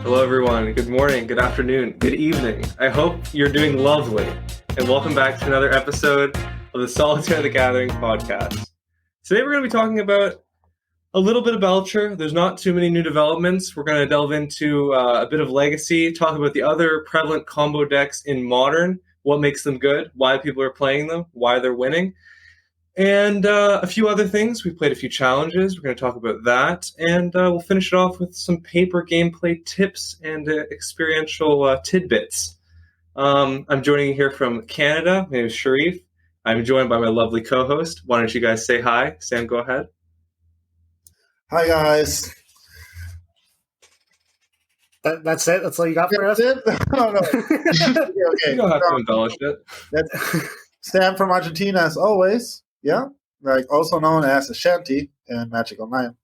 Hello, everyone. Good morning, good afternoon, good evening. I hope you're doing lovely. And welcome back to another episode of the Solitaire the Gathering podcast. Today, we're going to be talking about a little bit of Belcher. There's not too many new developments. We're going to delve into a bit of Legacy, talk about the other prevalent combo decks in Modern, what makes them good, why people are playing them, why they're winning. And a few other things. We played a few challenges. We're going to talk about that. And we'll finish it off with some paper gameplay tips and experiential tidbits. I'm joining you here from Canada. My name is Sharif. I'm joined by my lovely co-host. Why don't you guys say hi? Sam, go ahead. Hi, guys. That's it? That's all you got for us? That's it? Oh, no. Okay. You don't have to embellish it. That's Sam from Argentina, as always. Yeah, like also known as Ashanti in Magic Online.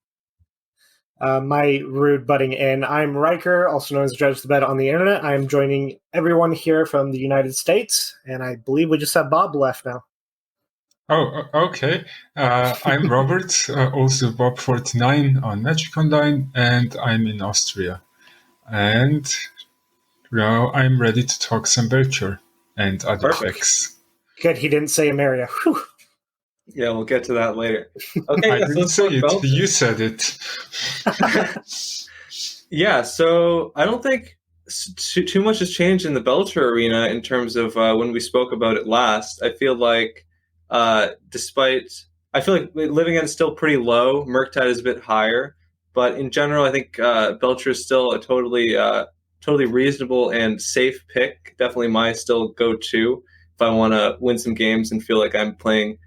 My rude butting in. I'm Riker, also known as Judge the Bet on the internet. I'm joining everyone here from the United States, and I believe we just have Bob left now. Oh, okay. I'm Robert, also Bob49 on Magic Online, and I'm in Austria. And now I'm ready to talk some Belcher and other decks. Good, he didn't say Ameria. Whew. Yeah, we'll get to that later. Okay, I didn't say it. Belcher. You said it. Yeah, so I don't think too much has changed in the Belcher arena in terms of when we spoke about it last. I feel like Living End's still pretty low. Murktide is a bit higher, but in general, I think Belcher is still a totally reasonable and safe pick. Definitely my still go-to if I want to win some games and feel like I'm playing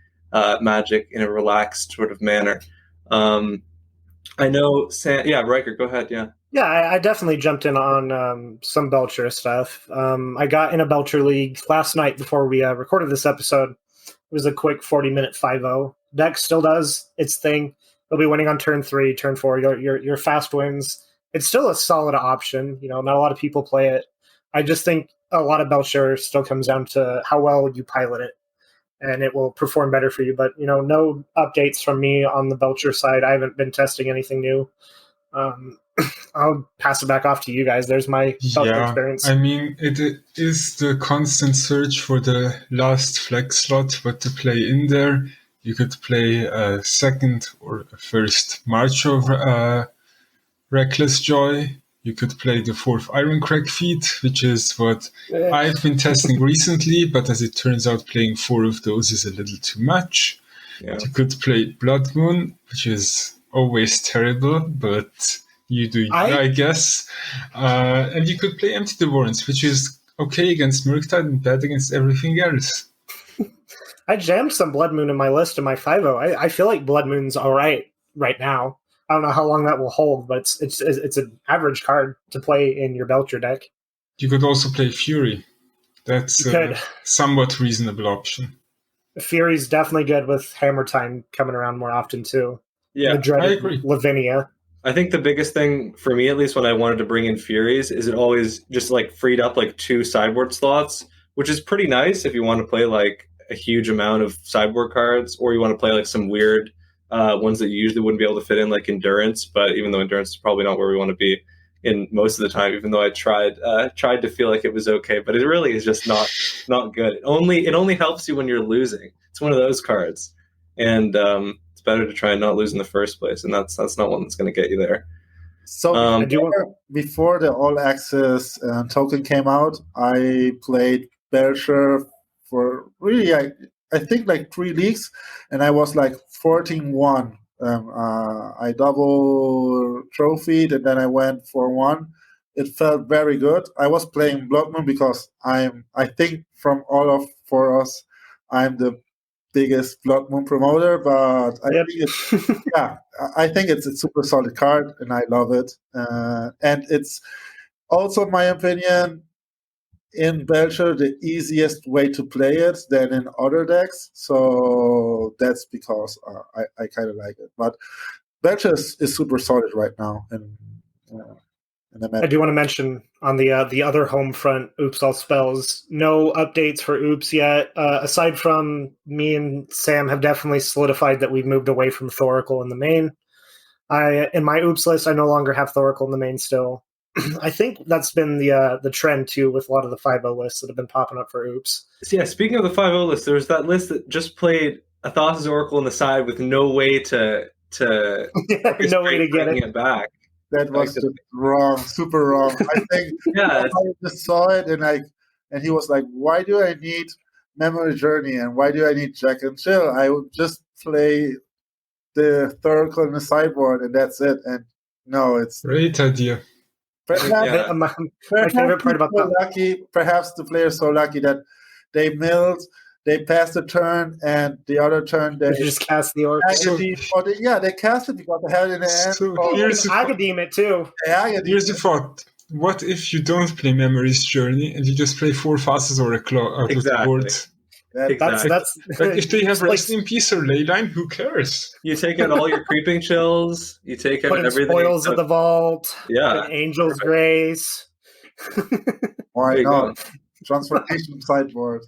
Magic in a relaxed sort of manner. I know, Sam. Yeah, Riker, go ahead. Yeah. Yeah, I definitely jumped in on some Belcher stuff. I got in a Belcher league last night before we recorded this episode. It was a quick 40-minute 5-0. Deck still does its thing. You'll be winning on turn 3, turn 4. Your fast wins. It's still a solid option. You know, not a lot of people play it. I just think a lot of Belcher still comes down to how well you pilot it, and it will perform better for you. But, you know, no updates from me on the Belcher side. I haven't been testing anything new. I'll pass it back off to you guys. There's my Belcher experience. I mean, it is the constant search for the last flex slot, what to play in there. You could play a second or a first March of Reckless Joy. You could play the 4th Ironcrag feat, which is what I've been testing recently, but as it turns out, playing 4 of those is a little too much. Yeah. You could play Blood Moon, which is always terrible, but you do, I guess. And you could play Empty the Warrens, which is okay against Murktide and bad against everything else. I jammed some Blood Moon in my list in my 5-0. I feel like Blood Moon's all right now. I don't know how long that will hold, but it's an average card to play in your Belcher deck. You could also play Fury. That's a somewhat reasonable option. Fury's definitely good with Hammer Time coming around more often, too. Yeah, I agree. Lavinia. I think the biggest thing for me, at least when I wanted to bring in Furies, is it always just like freed up like 2 sideboard slots, which is pretty nice if you want to play like a huge amount of sideboard cards, or you want to play like some weird ones that you usually wouldn't be able to fit in, like Endurance. But even though Endurance is probably not where we want to be in most of the time, even though I tried to feel like it was okay, but it really is just not good. It only helps you when you're losing. It's one of those cards, and it's better to try and not lose in the first place, and that's not one that's going to get you there. So before the All Access token came out, I played Belcher for really I think like 3 leagues, and I was like 14-1. I double trophied, and then I went for 1. It felt very good. I was playing Blood Moon because I think from all of 4 us, I'm the biggest Blood Moon promoter, but I think it's a super solid card, and I love it. And it's also, in my opinion, in Belcher, the easiest way to play it than in other decks. So that's because I kind of like it. But Belcher is super solid right now. I do want to mention on the other home front, Oops All Spells, no updates for Oops yet. Aside from me and Sam have definitely solidified that we've moved away from Thoracle in the main. In my Oops list, I no longer have Thoracle in the main still. I think that's been the trend too with a lot of the 5.0 lists that have been popping up for Oops. So yeah, speaking of the 5.0 list, there was that list that just played Athos' Oracle on the side with no way to no way to get it back. That was just wrong, super wrong. I think yeah, I just saw it and he was like, "Why do I need Memory Journey and why do I need Jack and Jill? I would just play the Thoracle in the sideboard and that's it." And no, it's great idea. Perhaps, my favorite part about that. Perhaps the player's so lucky that they milled, they passed the turn, and the other turn they just cast the Oracle. They cast it because they had it in the end. So here's Agadeem it too. Here's the thought. What if you don't play Memory's Journey and you just play 4 Athos Oracle out of the board? That's But if they have Rest in Peace or Leyline, who cares? You take out all your Creeping Chills. You take out everything. Spoils of the Vault. Yeah. Angel's Grace. Why not? Transformation sideboard.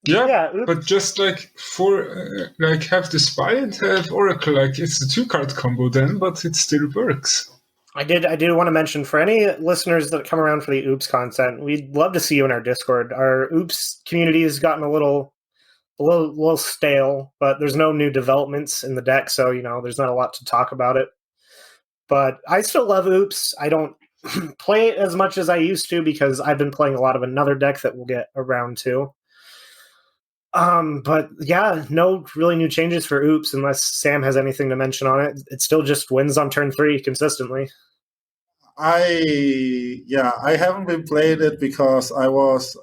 Yeah, but just like have the Spy and have Oracle, like it's a 2-card combo then, but it still works. I did want to mention for any listeners that come around for the Oops content, we'd love to see you in our Discord. Our Oops community has gotten a little stale, but there's no new developments in the deck, so there's not a lot to talk about it. But I still love Oops. I don't play it as much as I used to because I've been playing a lot of another deck that we'll get around to. But yeah, no really new changes for Oops unless Sam has anything to mention on it. It still just wins on turn 3 consistently. I haven't been playing it because I was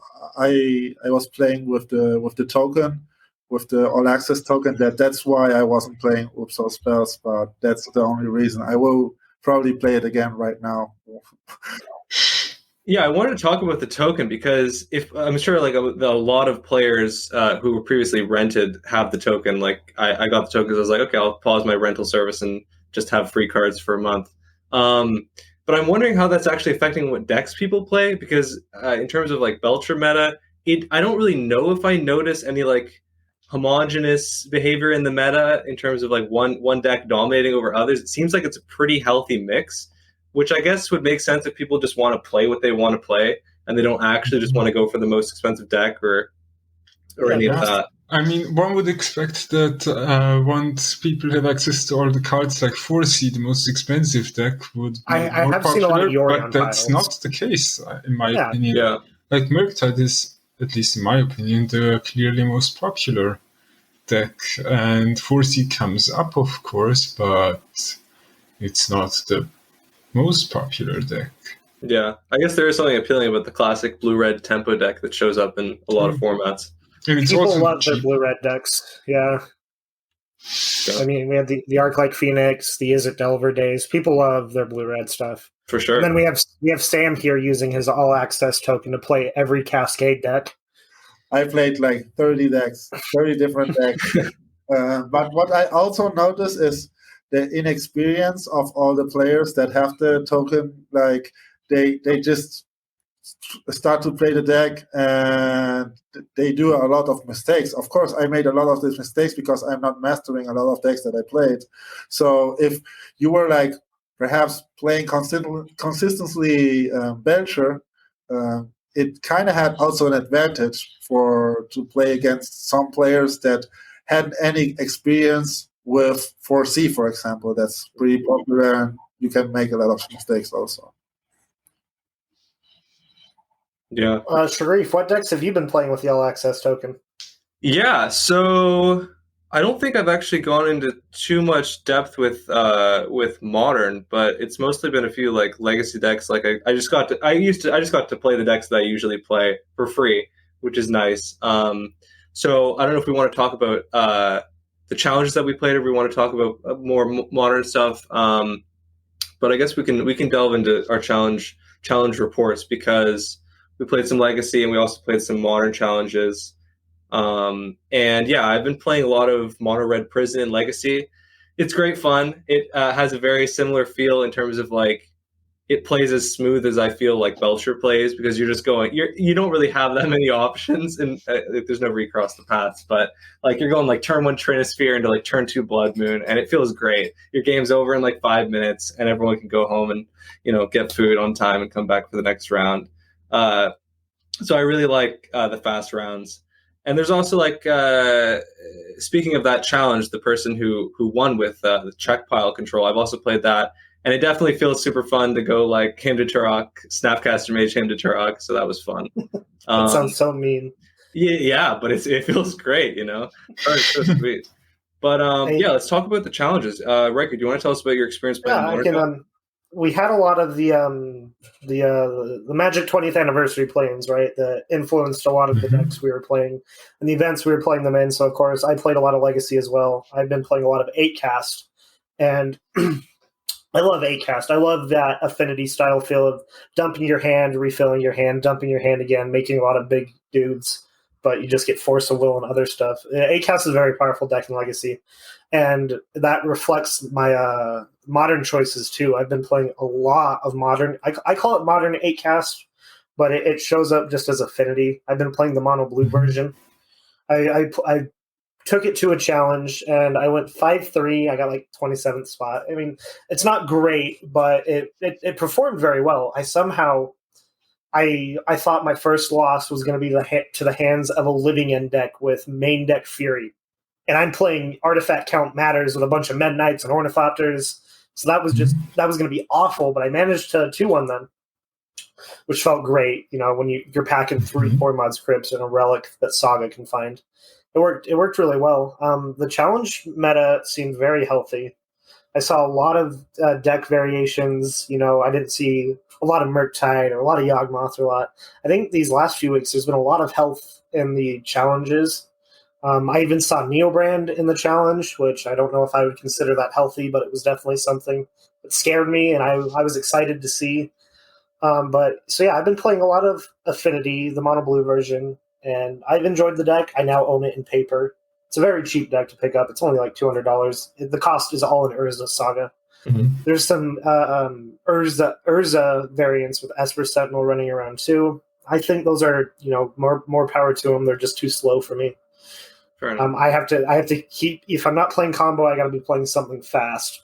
playing with the token, with the All Access token. That's why I wasn't playing Oops or Spells, but that's the only reason. I will probably play it again right now. Yeah, I wanted to talk about the token because if I'm sure like a lot of players who were previously rented have the token. Like I got the token because I was like, okay, I'll pause my rental service and just have free cards for a month. But I'm wondering how that's actually affecting what decks people play because in terms of like Belcher meta, I don't really know if I notice any like homogenous behavior in the meta in terms of like one deck dominating over others. It seems like it's a pretty healthy mix, which I guess would make sense if people just want to play what they want to play and they don't actually just want to go for the most expensive deck or any of that. I mean, one would expect that once people have access to all the cards, like 4C, the most expensive deck, would be I more have popular, seen a lot of Yorion but that's piles. not the case, in my opinion. Yeah. Like, Murktide is, at least in my opinion, the clearly most popular deck, and 4C comes up, of course, but it's not the most popular deck. Yeah, I guess there is something appealing about the classic blue-red tempo deck that shows up in a lot of formats. And it's People also love their cheap. blue-red decks. Yeah. I mean, we have the Arclight Phoenix, the Izzet Delver days. People love their blue-red stuff. For sure. And then we have Sam here using his all-access token to play every Cascade deck. I played like 30 decks, 30 different decks. But what I also notice is the inexperience of all the players that have the token. Like they just start to play the deck and they do a lot of mistakes. Of course, I made a lot of these mistakes because I'm not mastering a lot of decks that I played. So if you were like perhaps playing consistently Belcher, it kind of had also an advantage to play against some players that hadn't any experience with 4C, for example. That's pretty popular, and you can make a lot of mistakes also. Yeah. Sharif, what decks have you been playing with the All Access token? Yeah, so I don't think I've actually gone into too much depth with Modern, but it's mostly been a few like legacy decks. Like I just got to play the decks that I usually play for free, which is nice. So I don't know if we want to talk about the challenges that we played, or we want to talk about more modern stuff. But I guess we can delve into our challenge reports because we played some legacy and we also played some modern challenges. And yeah, I've been playing a lot of Mono Red Prison and Legacy. It's great fun. It has a very similar feel in terms of like it plays as smooth as I feel like Belcher plays, because you're just going, you don't really have that many options, and there's no recross the paths, but like you're going like turn 1 Trinisphere into like turn 2 Blood Moon, and it feels great. Your game's over in like 5 minutes, and everyone can go home and get food on time and come back for the next round. So I really like the fast rounds. And there's also like, speaking of that challenge, the person who won with the check pile control, I've also played that. And it definitely feels super fun to go like Haim to Turok, Snapcaster Mage, Haim to Turok. So that was fun. That sounds so mean. Yeah, but it feels great, Oh, it's so sweet. But yeah, let's talk about the challenges. Riker, do you want to tell us about your experience playing? Yeah, I can. We had a lot of the Magic 20th anniversary plans, right? That influenced a lot of the decks we were playing and the events we were playing them in. So of course, I played a lot of Legacy as well. I've been playing a lot of 8cast, and I love 8cast. I love that affinity style feel of dumping your hand, refilling your hand, dumping your hand again, making a lot of big dudes, but you just get Force of Will and other stuff. 8cast is a very powerful deck in Legacy, and that reflects my modern choices too. I've been playing a lot of modern. I call it modern 8cast, but it shows up just as affinity. I've been playing the mono blue version. I took it to a challenge, and I went 5-3. I got like 27th spot. I mean, it's not great, but it performed very well. I thought my first loss was going to be to the hands of a Living End deck with main deck Fury. And I'm playing Artifact Count Matters with a bunch of Meta Knights and Ornithopters. So that was going to be awful, but I managed to 2-1 them, which felt great. When you're packing 3-4 Mods Crypts and a relic that Saga can find. It worked really well. The challenge meta seemed very healthy. I saw a lot of deck variations. I didn't see a lot of Murktide or a lot of Yawgmoth or a lot. I think these last few weeks there's been a lot of health in the challenges. I even saw Neobrand in the challenge, which I don't know if I would consider that healthy, but it was definitely something that scared me, and I was excited to see. So yeah, I've been playing a lot of Affinity, the mono blue version, and I've enjoyed the deck. I now own it in paper. It's a very cheap deck to pick up. It's only like $200. The cost is all in Urza Saga. Mm-hmm. There's some Urza variants with Esper Sentinel running around too. I think those are more power to them. They're just too slow for me. I have to keep, if I'm not playing combo, I got to be playing something fast.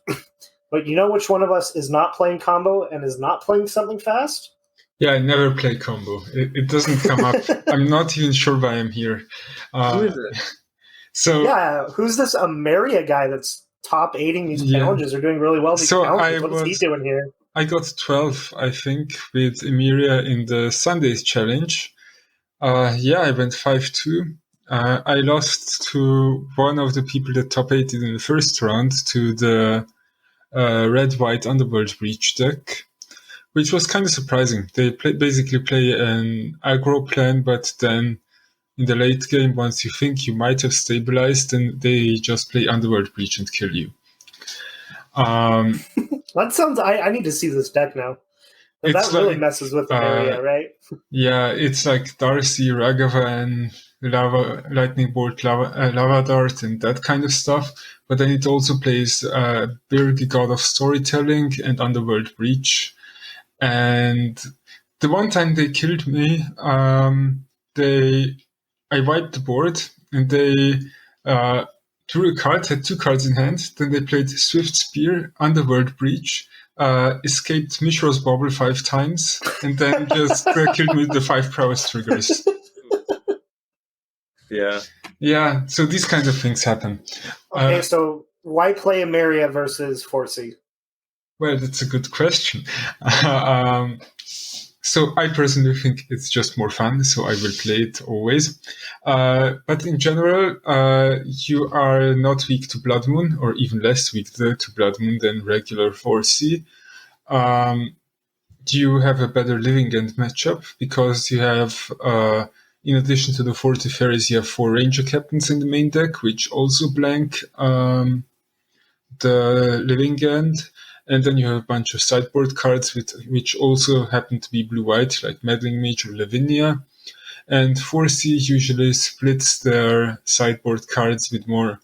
But which one of us is not playing combo and is not playing something fast? Yeah, I never play combo. It doesn't come up. I'm not even sure why I'm here. Who is it? So yeah, who's this Ameria guy that's top 8ing these challenges? Are doing really well. These challenges. What is he doing here? I got 12, I think, with Emeria in the Sundays challenge. I went 5-2. I lost to one of the people that top 8'd in the first round, to the red-white Underworld Breach deck, which was kind of surprising. They basically play an aggro plan, but then in the late game, once you think you might have stabilized, then they just play Underworld Breach and kill you. That sounds... I need to see this deck now. That really messes with the area, right? Yeah, it's like Darcy, Ragavan, Lightning Bolt, Lava Dart, and that kind of stuff. But then it also plays Birgi, God of Storytelling, and Underworld Breach. And the one time they killed me, I wiped the board, and they drew a card, had 2 cards in hand. Then they played Swift Spear, Underworld Breach, escaped Mishra's Bubble 5 times, and then just killed me with the 5 prowess triggers. Yeah, so these kinds of things happen. Okay, so why play Emeria versus Forsey? Well, that's a good question. So I personally think it's just more fun, so I will play it always. But in general, you are not weak to Blood Moon, or even less weak to Blood Moon than regular 4C. You have a better Living End matchup, because you have, in addition to the 40 fairies, you have 4 Ranger Captains in the main deck, which also blank the Living End. And then you have a bunch of sideboard cards which also happen to be blue-white, like Meddling Mage or Lavinia. And 4C usually splits their sideboard cards with more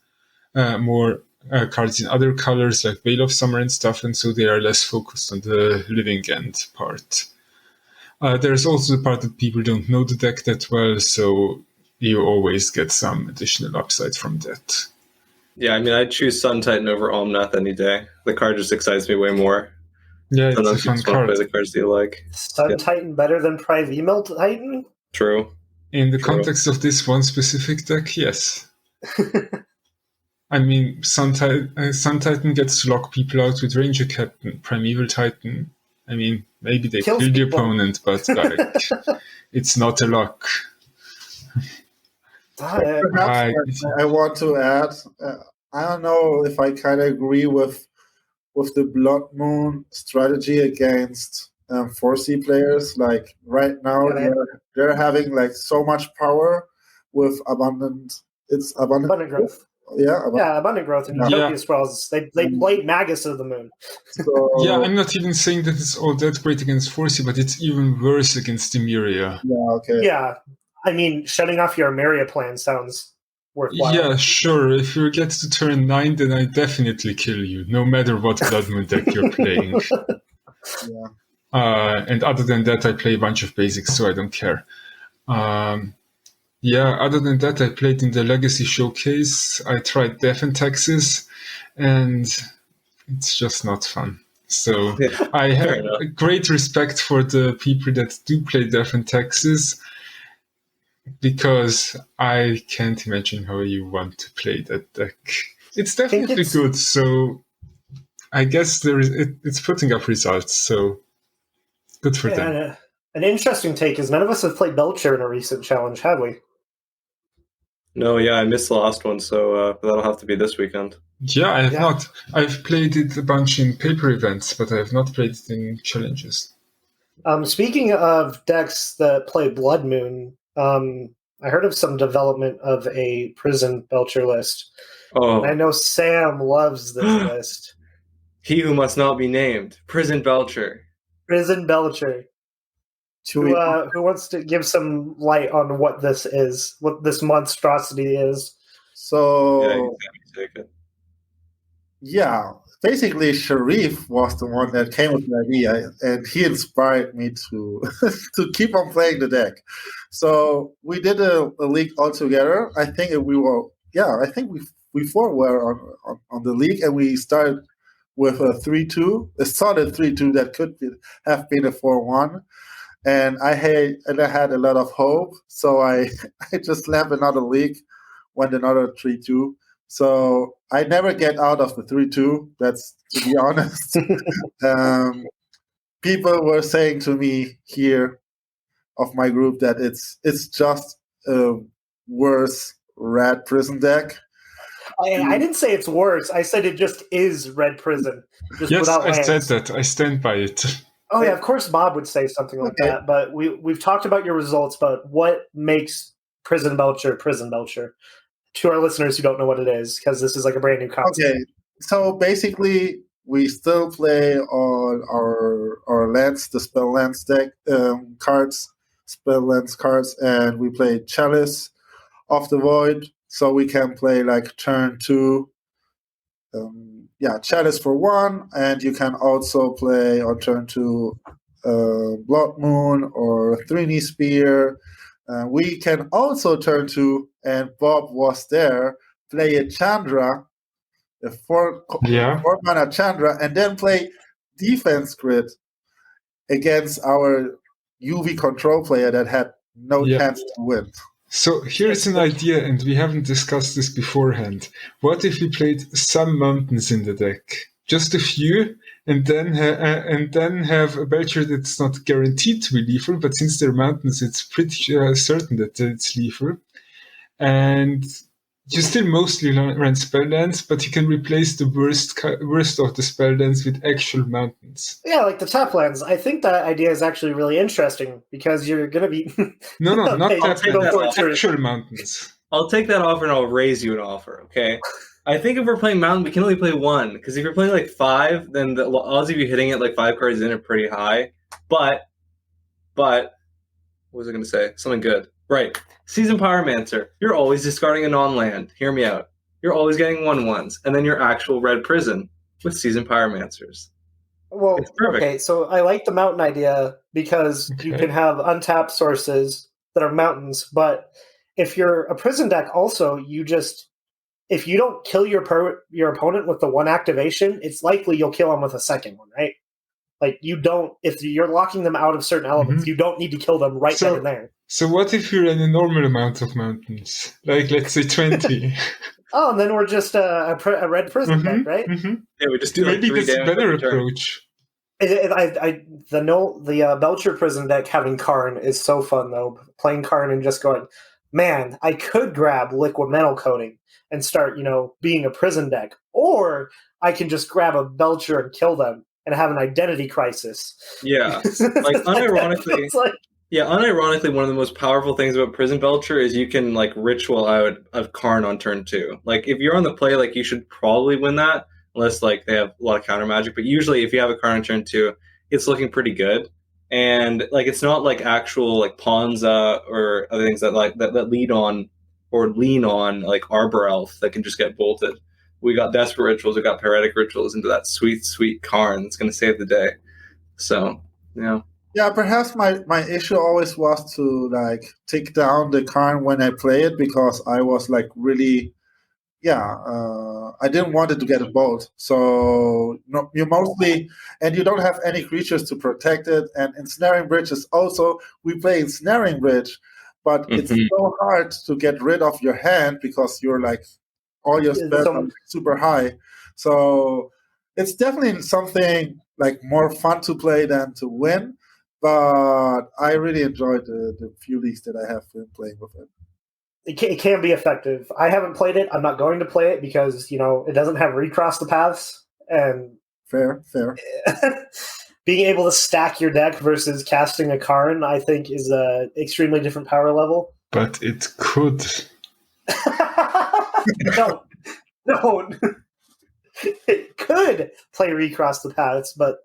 cards in other colors like Veil of Summer and stuff, and so they are less focused on the living end part. There's also the part that people don't know the deck that well, so you always get some additional upside from that. Yeah, I mean, I'd choose Sun Titan over Omnath any day. The card just excites me way more. Yeah, it's a fun card. Play the cards that you like. Sun Titan better than Primeval Titan? True. In the context of this one specific deck, yes. I mean, Sun Titan gets to lock people out with Ranger Captain. Primeval Titan, I mean, maybe they kill the opponent, but like, it's not a lock. Perhaps I want to add, I don't know if I kind of agree with the Blood Moon strategy against 4C players. Like right now, they're having like so much power with abundant growth. Abundant growth and Utopia Sprawls. They played Magus of the Moon. So, yeah, I'm not even saying that it's all that great against 4C, but it's even worse against Emeria. Yeah, okay. Yeah, I mean, shutting off your Emeria plan sounds worthwhile. Yeah, sure. If you get to turn 9, then I definitely kill you, no matter what Blood Moon deck you're playing. Yeah. And other than that, I play a bunch of basics, so I don't care. Other than that, I played in the Legacy Showcase. I tried Death and Taxes, and it's just not fun. So I have great respect for the people that do play Death and Taxes, because I can't imagine how you want to play that deck. It's definitely good, so I guess it's putting up results, so good for them. An interesting take is none of us have played Belcher in a recent challenge, have we? No, I missed the last one, so that'll have to be this weekend. Yeah, I have not. I've played it a bunch in paper events, but I have not played it in challenges. Speaking of decks that play Blood Moon, I heard of some development of a Prison Belcher list. Oh, and I know Sam loves this list. He who must not be named, Prison Belcher. Prison Belcher. Who wants to give some light on what this is, what this monstrosity is? So, basically, Sharif was the one that came with the idea, and he inspired me to to keep on playing the deck. So we did a league all together. I think we four were on the league, and we started with a 3-2, a solid 3-2 that could have been a 4-1. And I had a lot of hope, so I just slammed another league, went another 3-2. So I never get out of the 3-2. That's, to be honest. People were saying to me here of my group that it's just a worse Red Prison deck. I didn't say it's worse. I said it just is Red Prison. Yes, I said that. I stand by it. Oh yeah, of course Bob would say something like that, but we've talked about your results, but what makes Prison Belcher? To our listeners who don't know what it is, because this is like a brand new concept. Okay, so basically we still play on our lands, the spell lands deck cards, spell lands cards, and we play Chalice of the Void, so we can play like turn 2. Chalice for 1, and you can also play on turn 2 Blood Moon or Three-Knee Spear. We can also turn 2, and Bob was there, play a Chandra, a 4-mana Chandra, and then play Defense Grid against our UV control player that had no chance to win. So here's an idea, and we haven't discussed this beforehand. What if we played some mountains in the deck? Just a few, and then have a Belcher that's not guaranteed to be lethal, but since they're mountains, it's pretty certain that it's lethal. And you still mostly run spell lands, but you can replace the worst of the spell lands with actual mountains. Yeah, like the top lands. I think that idea is actually really interesting because you're going to be... No, not actual mountains. I'll take that offer and I'll raise you an offer, okay? I think if we're playing mountain, we can only play 1, because if you're playing like 5, then the odds of you hitting it like 5 cards in are pretty high. But, what was I going to say? Something good. Right. Seasoned Pyromancer. You're always discarding a non-land. Hear me out. you're always getting 1/1s, and then your actual red prison with Seasoned Pyromancers. Well, It's perfect. okay, so I like the mountain idea because you Okay. can have untapped sources that are mountains, but if you're a prison deck also, if you don't kill your opponent with the one activation, it's likely you'll kill them with a second one, right? Like if you're locking them out of certain elements, you don't need to kill them right then and there. So what if you're in a normal amount of mountains? Like, let's say 20. Oh, and then we're just a red prison deck, right? Yeah, we just do like Maybe 3 that's a damage better every turn. approach. The Belcher prison deck having Karn is so fun though. Playing Karn and just going, man, I could grab liquid metal coating and start, being a prison deck, or I can just grab a Belcher and kill them and have an identity crisis. Yeah, like unironically, unironically, one of the most powerful things about Prison Belcher is you can like ritual out of Karn on turn 2. Like if you're on the play, like you should probably win that. Unless like they have a lot of counter magic, but usually if you have a card on turn 2, it's looking pretty good, and like it's not like actual like Ponza or other things that lead on or lean on like Arbor Elf that can just get bolted. We got Desperate Rituals, we got Paretic Rituals into that sweet Karn. It's going to save the day. So yeah, perhaps my issue always was to like take down the Karn when I play it, because I was like really. I didn't want it to get a bolt. So you mostly, and you don't have any creatures to protect it. And Ensnaring Bridge is also, we play Ensnaring Bridge, but it's so hard to get rid of your hand because you're like, all your spells are super high. So it's definitely something like more fun to play than to win. But I really enjoyed the few leagues that I have been playing with it. It can be effective. I haven't played it. I'm not going to play it because, it doesn't have recross the paths. And Fair. being able to stack your deck versus casting a Karn, I think, is a extremely different power level. But it could. No. It could play recross the paths, but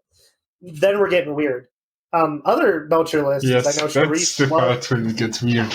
then we're getting weird. Other Belcher lists, Yes, I know that's the part when it gets weird.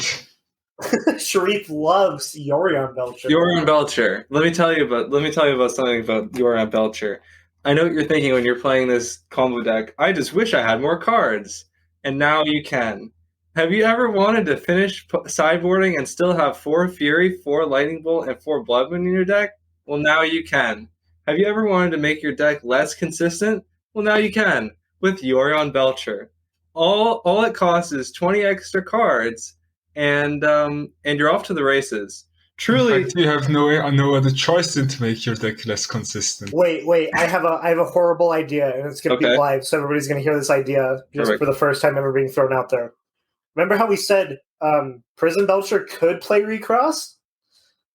Sharif loves Yorion Belcher. Yorion Belcher. Let me tell you about something about Yorion Belcher. I know what you're thinking when you're playing this combo deck. I just wish I had more cards, and now you can. Have you ever wanted to finish sideboarding and still have 4 Fury, 4 Lightning Bolt, and 4 Blood Moon in your deck? Well, now you can. Have you ever wanted to make your deck less consistent? Well, now you can with Yorion Belcher. All it costs is 20 extra cards. And you're off to the races. Truly, In fact, you have no other choice than to make your deck less consistent. Wait! I have a horrible idea, and it's going to be live, so everybody's going to hear this idea just for the first time ever being thrown out there. Remember how we said Prison Belcher could play Recross?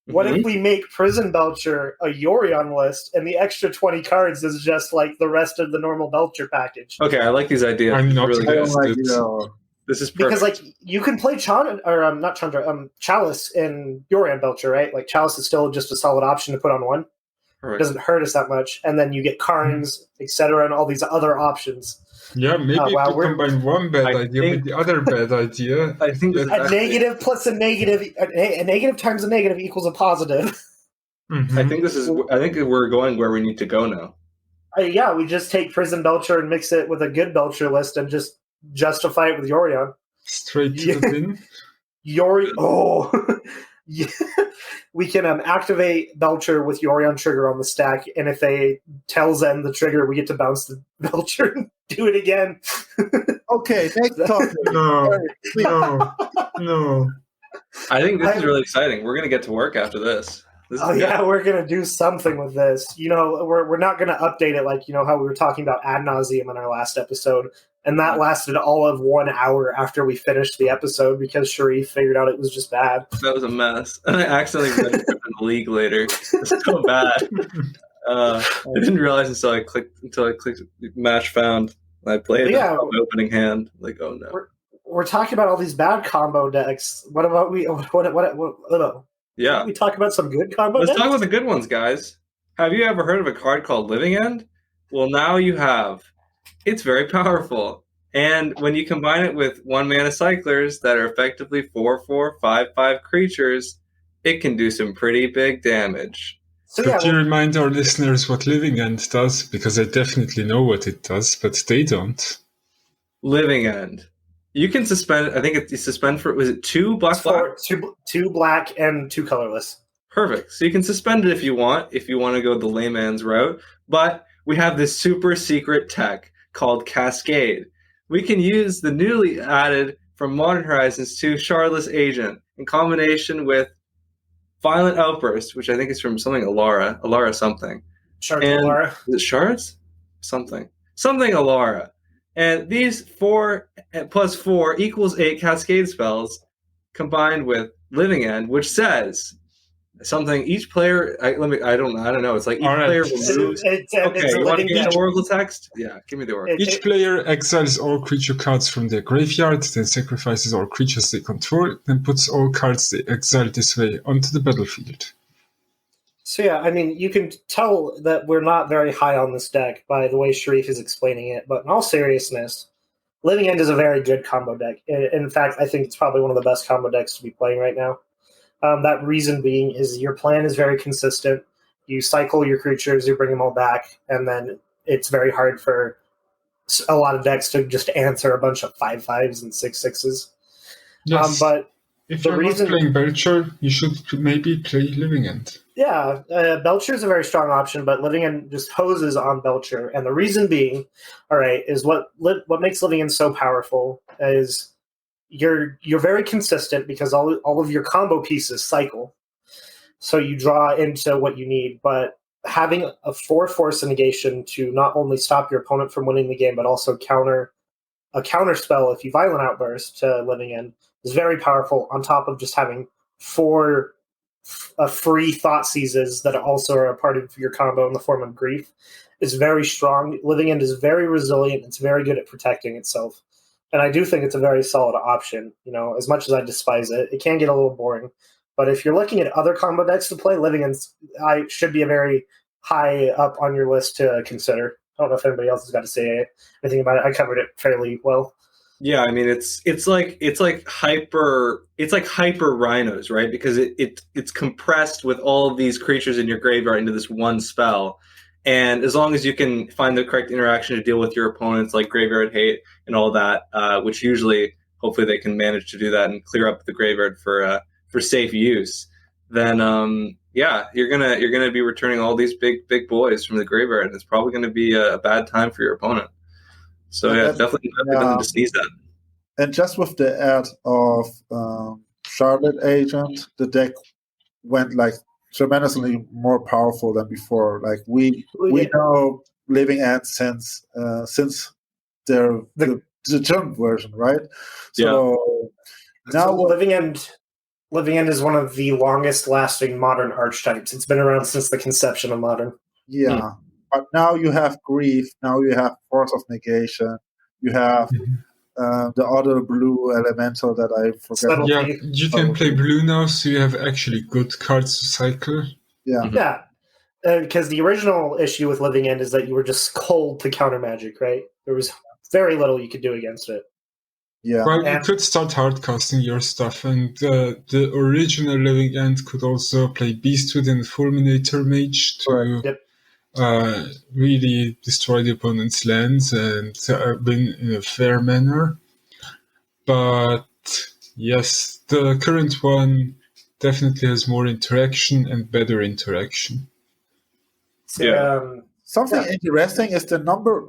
What if we make Prison Belcher a Yorion list, and the extra 20 cards is just like the rest of the normal Belcher package? Okay, I like these ideas. I'm not really good. This is perfect. Because like you can play Chalice in Yorion Belcher, right? Like Chalice is still just a solid option to put on one. It doesn't hurt us that much, and then you get Karns, etc., and all these other options. Yeah, maybe if you combine one bad idea with the other bad idea. I think a negative plus a negative, a negative times a negative equals a positive. I think we're going where we need to go now. We just take Prison Belcher and mix it with a good Belcher list and just justify it with Yorion. Straight to the bin. We can activate Belcher with Yorion trigger on the stack, and if they tell Zen the trigger, we get to bounce the Belcher and do it again. Okay, next topic. No. I think this is really exciting. We're going to get to work after this. We're going to do something with this. We're not going to update it like, how we were talking about ad nauseum in our last episode. And that lasted all of 1 hour after we finished the episode because Sharif figured out it was just bad. That was a mess. And I accidentally read it in the league later. It's so bad. I didn't realize until I clicked match found. I played it on the opening hand. Like, oh no. We're talking about all these bad combo decks. What about we talk about some good combo decks? Let's talk about the good ones, guys. Have you ever heard of a card called Living End? Well, now you have. It's very powerful. And when you combine it with 1-mana cyclers that are effectively 4/4, 5/5 creatures, it can do some pretty big damage. So Could you remind our listeners what Living End does? Because I definitely know what it does, but they don't. Living End. You can suspend. I think it's suspend for. Was it 2 black? Two black and 2 colorless. Perfect. So you can suspend it if you want to go the layman's route. But we have this super secret tech called Cascade. We can use the newly added from Modern Horizons 2 Shardless Agent in combination with Violent Outburst, which I think is from something Alara something. Shards Alara. Is it Shards? Something Alara. And these 4 plus 4 equals 8 Cascade spells combined with Living End, which says something each player. I don't know. It's like each player removes. Okay, you want to give me the Oracle text? Yeah, give me the Oracle. Each player exiles all creature cards from their graveyard, then sacrifices all creatures they control, then puts all cards they exile this way onto the battlefield. So yeah, I mean, you can tell that we're not very high on this deck by the way Sharif is explaining it, but in all seriousness, Living End is a very good combo deck. In fact, I think it's probably one of the best combo decks to be playing right now. That reason being is your plan is very consistent. You cycle your creatures, you bring them all back, and then it's very hard for a lot of decks to just answer a bunch of 5/5s and 6/6s. Yes. But if you're not playing Belcher, you should maybe play Living End. Yeah, Belcher is a very strong option, but Living End just hoses on Belcher. And the reason being, all right, is what makes Living End so powerful is you're very consistent because all of your combo pieces cycle. So you draw into what you need, but having a 4 force negation to not only stop your opponent from winning the game, but also counter spell if you Violent Outburst to Living End is very powerful on top of just having 4 free thought seizes that also are a part of your combo in the form of grief is very strong. Living End is very resilient. It's very good at protecting itself. And I do think it's a very solid option. You know, as much as I despise it, it can get a little boring. But if you're looking at other combo decks to play, Living End should be a very high up on your list to consider. I don't know if anybody else has got to say anything about it. I covered it fairly well. Yeah, I mean it's like hyper rhinos, right? Because it's compressed with all of these creatures in your graveyard into this one spell. And as long as you can find the correct interaction to deal with your opponents, like Graveyard Hate and all that, which usually, hopefully, they can manage to do that and clear up the graveyard for safe use. Then, you're gonna be returning all these big boys from the graveyard, and it's probably going to be a bad time for your opponent. So definitely nothing to sneeze at. And just with the add of Charlotte Agent, the deck went like tremendously more powerful than before. Like we know Living End since the German version, right? So now Living End is one of the longest lasting modern archetypes. It's been around since the conception of Modern. Yeah. But now you have Grief, now you have Force of Negation, you have the other blue elemental that I forget. Yeah, you can play blue now, so you have actually good cards to cycle. Yeah. Yeah. Because the original issue with Living End is that you were just cold to counter magic, right? There was very little you could do against it. Yeah. Well, you could start hardcasting your stuff, and the original Living End could also play Beastwood and Fulminator Mage to really destroy the opponent's lands and win in a fair manner. But yes, the current one definitely has more interaction and better interaction. Something interesting is the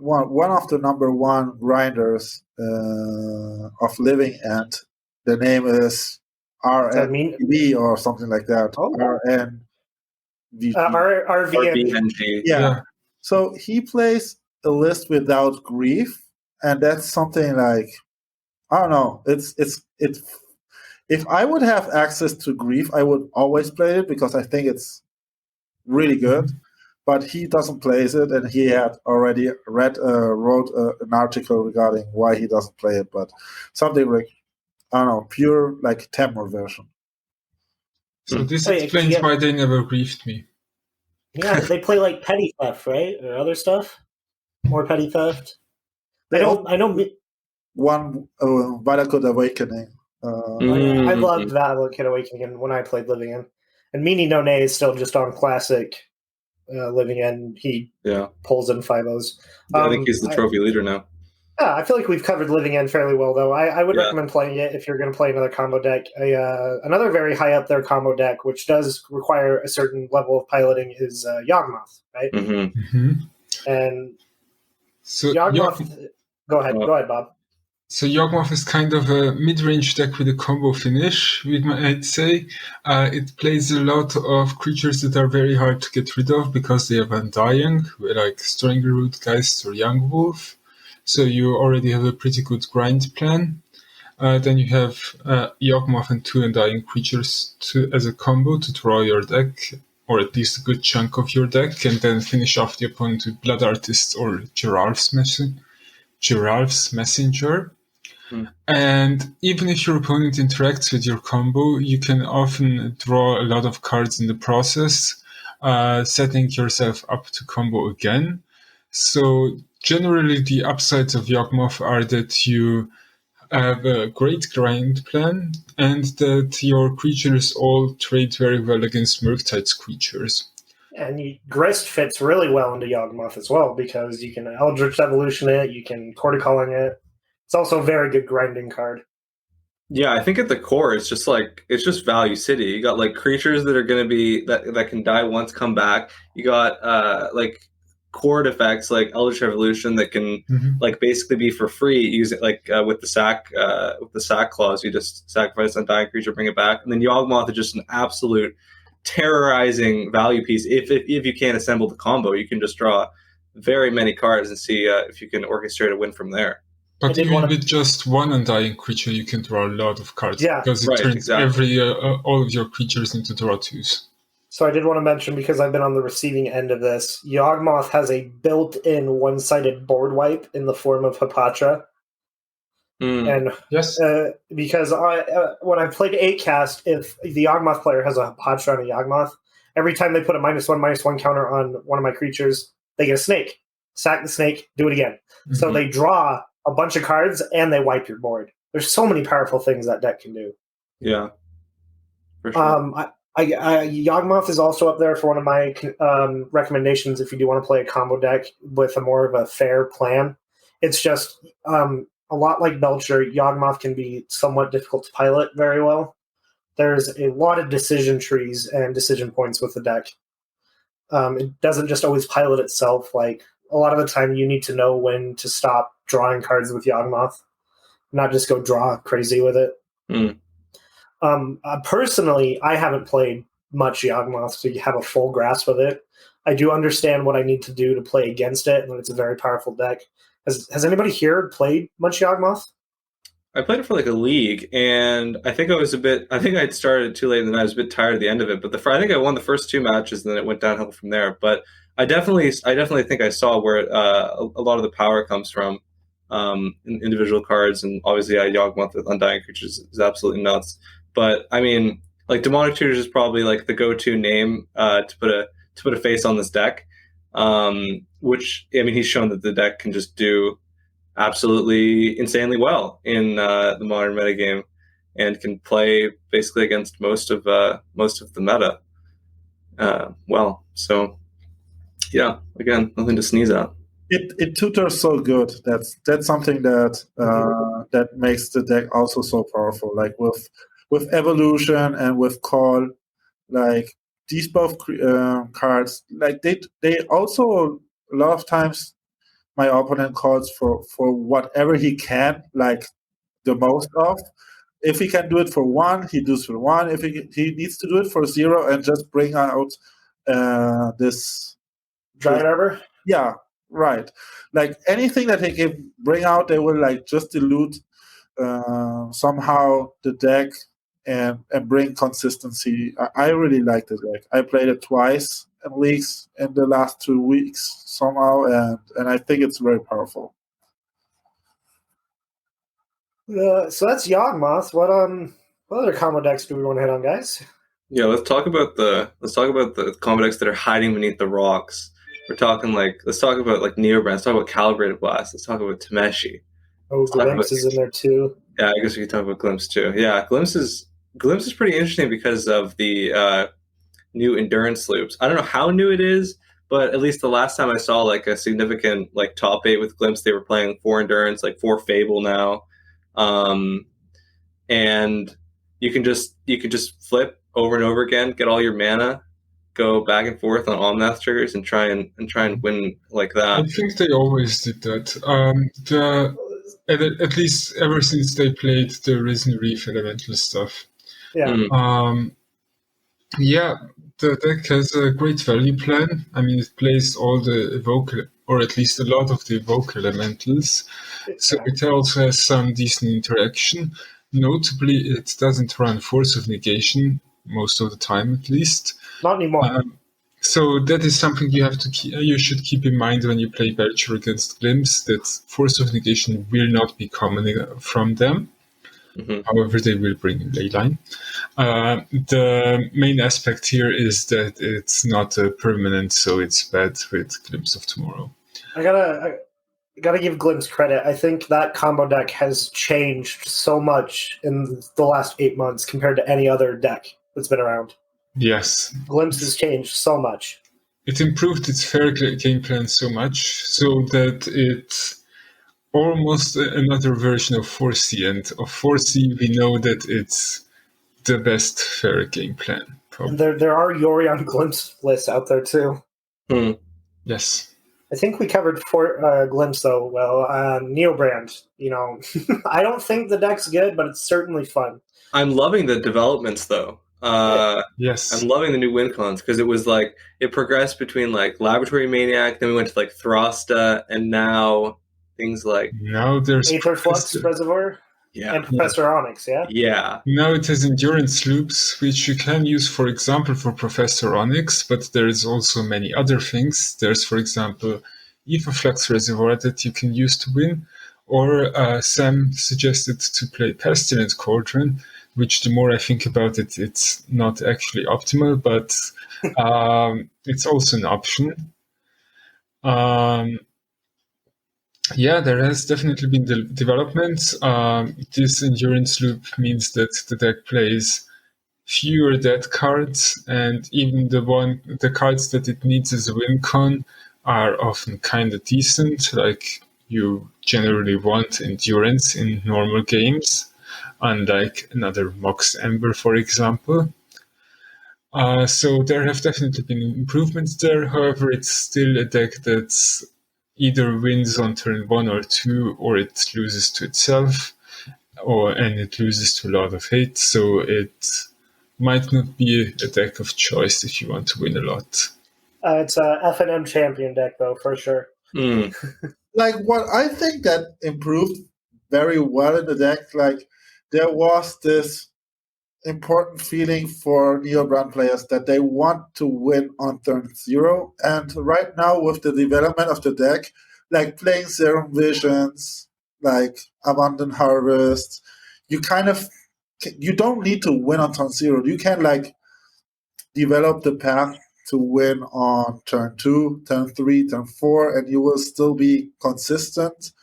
one of the number 1 grinders of Living End. The name is RNV or something like that. RVNG. Yeah. So he plays a list without Grief, and that's something like, I don't know. It's if I would have access to Grief, I would always play it because I think it's really good. But he doesn't play it, and he had already wrote an article regarding why he doesn't play it. But something like, I don't know, pure like Temur version. So this explains why they never griefed me. Yeah, they play like Petty Theft, right, or other stuff. More Petty Theft. I know. One Valakut Awakening. I loved Valakut Awakening when I played Living End. And Meanie No Nay is still just on classic living end. He pulls in 5-0s. I think he's the trophy leader now. I feel like we've covered living end fairly well, though. I would recommend playing it if you're going to play another combo deck. Another very high up there combo deck, which does require a certain level of piloting, is Yawgmoth, right? Mm-hmm. Mm-hmm. And so Yawgmoth... Go ahead, Bob. So Yawgmoth is kind of a mid-range deck with a combo finish, we might say. It plays a lot of creatures that are very hard to get rid of because they have Undying, like Strangleroot, Geist, or Young Wolf. So you already have a pretty good grind plan. Then you have Yawgmoth and 2 Undying creatures as a combo to draw your deck, or at least a good chunk of your deck, and then finish off the opponent with Blood Artist or Giraffe's Messenger. And even if your opponent interacts with your combo, you can often draw a lot of cards in the process, setting yourself up to combo again. So generally the upsides of Yawgmoth are that you have a great grind plan and that your creatures all trade very well against Murktide's creatures. And Grist fits really well into Yawgmoth as well because you can Eldritch Evolution it, you can Corticaling it. It's also a very good grinding card. Yeah, I think at the core, it's just Value City. You got like creatures that are going to be that can die once, come back. You got like chord effects like Eldritch Evolution that can like basically be for free. Use it like with the sack clause. You just sacrifice Undying creature, bring it back, and then Yawgmoth is just an absolute terrorizing value piece. If you can't assemble the combo, you can just draw very many cards and see if you can orchestrate a win from there. But even with just one Undying creature, you can draw a lot of cards. Yeah, because it turns all of your creatures into draw 2s. So I did want to mention, because I've been on the receiving end of this, Yawgmoth has a built-in one-sided board wipe in the form of Hapatra. And yes, because when I played 8-cast, if the Yawgmoth player has a Hapatra and a Yawgmoth, every time they put a -1/-1 counter on one of my creatures, they get a snake. Sack the snake, do it again. So they draw a bunch of cards and they wipe your board. There's so many powerful things that deck can do. Yeah. For sure. Yawgmoth is also up there for one of my recommendations if you do want to play a combo deck with a more of a fair plan. It's just a lot like Belcher, Yawgmoth can be somewhat difficult to pilot very well. There's a lot of decision trees and decision points with the deck. It doesn't just always pilot itself. Like, a lot of the time you need to know when to stop drawing cards with Yawgmoth, not just go draw crazy with it. Personally, I haven't played much Yawgmoth to have a full grasp of it. I do understand what I need to do to play against it, and it's a very powerful deck. Has anybody here played much Yawgmoth? I played it for like a league, and I think I'd started too late, and then I was a bit tired at the end of it. But I think I won the first 2 matches, and then it went downhill from there. But I definitely think I saw where a lot of the power comes from in individual cards, and obviously Yawgmoth with Undying creatures is absolutely nuts. But I mean, like Demonic Tutors is probably like the go-to name to put a face on this deck. Which, I mean, he's shown that the deck can just do absolutely insanely well in the modern metagame, and can play basically against most of the meta. So yeah, again, nothing to sneeze at. It tutors so good. That's something that that makes the deck also so powerful. Like with Evolution and with Call, like these both cards, like they also a lot of times my opponent calls for whatever he can, like the most of. If he can do it for 1, he does for 1. If he needs to do it for 0 and just bring out this Giant Arbor? Yeah, right. Like anything that they can bring out, they will like just dilute somehow the deck and bring consistency. I really like the deck. I played it twice in leagues in the last 2 weeks somehow, and I think it's very powerful. So that's Yawgmoth. What other combo decks do we want to hit on, guys? Yeah, let's talk about the combo decks that are hiding beneath the rocks. Let's talk about Neobran. Let's talk about Calibrated Blast. Let's talk about Tameshi. Oh, Glimpse is in there too. Yeah, I guess we could talk about Glimpse too. Yeah, Glimpse is pretty interesting because of the new endurance loops. I don't know how new it is, but at least the last time I saw like a significant like top 8 with Glimpse, they were playing 4 endurance, like 4 Fable now. And you can just flip over and over again, get all your mana, go back and forth on Omnath triggers, and try and win like that. I think they always did that. At least ever since they played the Risen Reef elemental stuff. Yeah. Yeah, the deck has a great value plan. I mean, it plays all the evoke, or at least a lot of the evoke elementals. So it also has some decent interaction. Notably, it doesn't run Force of Negation most of the time, at least. Not anymore. So that is something you should keep in mind when you play Belcher against Glimpse, that Force of Negation will not be coming from them. Mm-hmm. However, they will bring in Leyline. The main aspect here is that it's not a permanent, so it's bad with Glimpse of Tomorrow. I gotta give Glimpse credit. I think that combo deck has changed so much in the last 8 months compared to any other deck that's been around. Yes. Glimpse has changed so much. It improved its fair game plan so much so that it's almost another version of 4C. And of 4C, we know that it's the best fair game plan. And there are Yorion Glimpse lists out there too. Yes. I think we covered Glimpse though. Well, Neobrand, I don't think the deck's good, but it's certainly fun. I'm loving the developments though. Yes. I'm loving the new win cons because it was like it progressed between like Laboratory Maniac, then we went to like Throsta, and now things like now there's Aetherflux Reservoir. Yeah. And Professor Onyx, yeah? Yeah. Now it has endurance loops, which you can use, for example, for Professor Onyx, but there is also many other things. There's, for example, Aetherflux Reservoir that you can use to win, or Sam suggested to play Pestilent Cauldron, which the more I think about it, it's not actually optimal, but it's also an option. Yeah, there has definitely been developments. This endurance loop means that the deck plays fewer dead cards, and even the cards that it needs as a win con are often kind of decent. Like you generally want endurance in normal games, unlike another Mox Ember, for example. So there have definitely been improvements there. However, it's still a deck that's either wins on turn 1 or 2, or it loses to itself, and it loses to a lot of hate. So it might not be a deck of choice if you want to win a lot. It's a FNM champion deck, though, for sure. Like, what I think that improved very well in the deck, like, there was this important feeling for Neobrand players that they want to win on turn 0. And right now, with the development of the deck, like playing Serum Visions, like Abundant Harvest, you don't need to win on turn 0. You can like develop the path to win on turn 2, turn 3, turn 4, and you will still be consistent.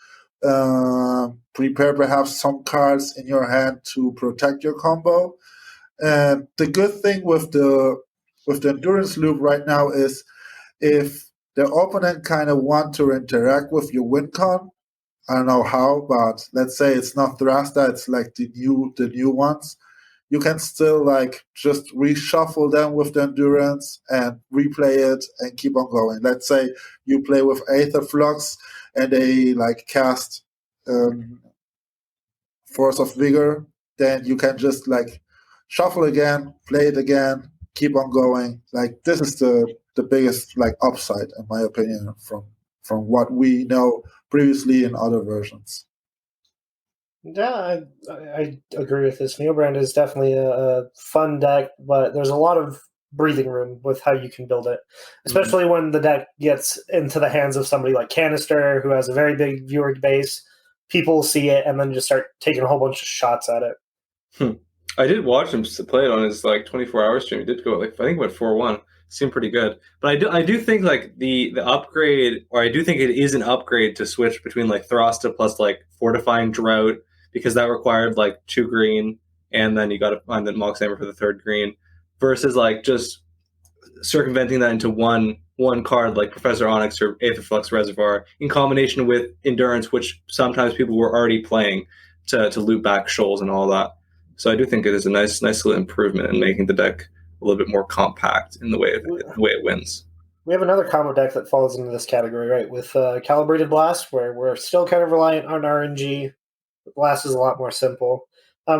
Prepare perhaps some cards in your hand to protect your combo. And the good thing with the endurance loop right now is if the opponent kind of want to interact with your win con, I don't know how, but let's say it's not Throsta, it's like the new ones, you can still like just reshuffle them with the endurance and replay it and keep on going. Let's say you play with Aetherflux and they like cast Force of Vigor, then you can just like shuffle again, play it again, keep on going. Like this is the biggest like upside, in my opinion, from what we know previously in other versions. Yeah, I agree with this. Neobrand is definitely a fun deck, but there's a lot of breathing room with how you can build it, especially when the deck gets into the hands of somebody like Canister, who has a very big viewer base. People see it and then just start taking a whole bunch of shots at it. I did watch him play it on his like 24-hour stream. He did go like I think it went 4-1. Seemed pretty good. But I do think like the upgrade, or I do think it is an upgrade to switch between like Throsta plus like Fortifying Drought, because that required like 2 green, and then you got to find the Mox Ember for the 3rd green, versus like just circumventing that into one card like Professor Onyx or Aetherflux Reservoir in combination with Endurance, which sometimes people were already playing to loot back shoals and all that. So I do think it is a nice little improvement in making the deck a little bit more compact in the way it wins. We have another combo deck that falls into this category, right? With Calibrated Blast, where we're still kind of reliant on RNG. Blast is a lot more simple.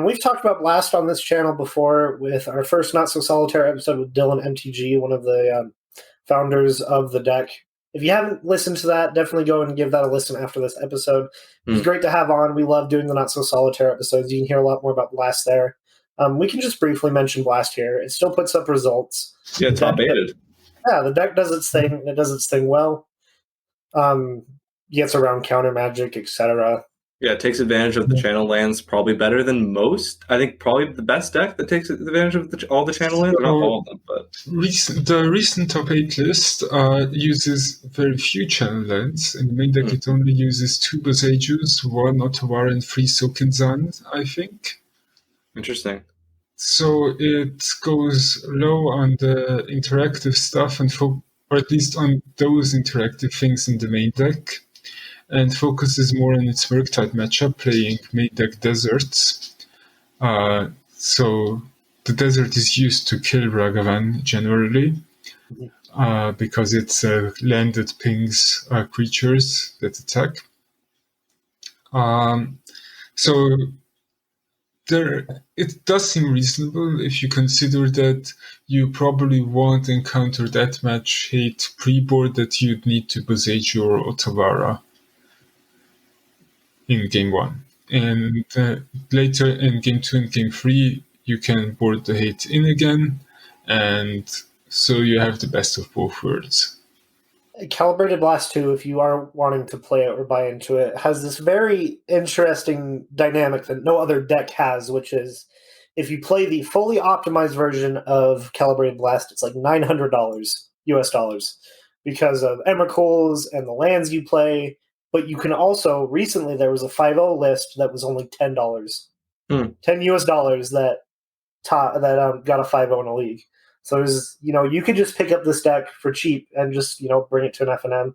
We've talked about Blast on this channel before with our first Not So Solitaire episode with Dylan MTG, one of the founders of the deck. If you haven't listened to that, definitely go and give that a listen after this episode. It's great to have on. We love doing the Not So Solitaire episodes. You can hear a lot more about Blast there. We can just briefly mention Blast here. It still puts up results. Yeah, top aided. Yeah, the deck does its thing. It does its thing well. Gets around counter magic, etc. Yeah, it takes advantage of the channel lands probably better than most. I think probably the best deck that takes advantage of all the channel lands. Not all of them, but the recent top 8 list uses very few channel lands. In the main deck, it only uses 2 Bosejus, 1 Otawara, and 3 Sokenzan, I think. Interesting. So it goes low on the interactive stuff, or at least on those interactive things in the main deck, and focuses more on its Murktide matchup, playing main deck deserts. So the desert is used to kill Ragavan generally, because it's landed pings creatures that attack. So it does seem reasonable if you consider that you probably won't encounter that much hate pre-board that you'd need to Boseiju or Otawara in game 1. And later in game 2 and game 3, you can board the hate in again, and so you have the best of both worlds. Calibrated Blast 2, if you are wanting to play it or buy into it, has this very interesting dynamic that no other deck has, which is if you play the fully optimized version of Calibrated Blast, it's like $900 US dollars because of Emrakul's and the lands you play. But you can also, recently there was a 5.0 list that was only $10. $10 US dollars that got a 5.0 in a league. So it was, you could just pick up this deck for cheap and just, bring it to an FNM.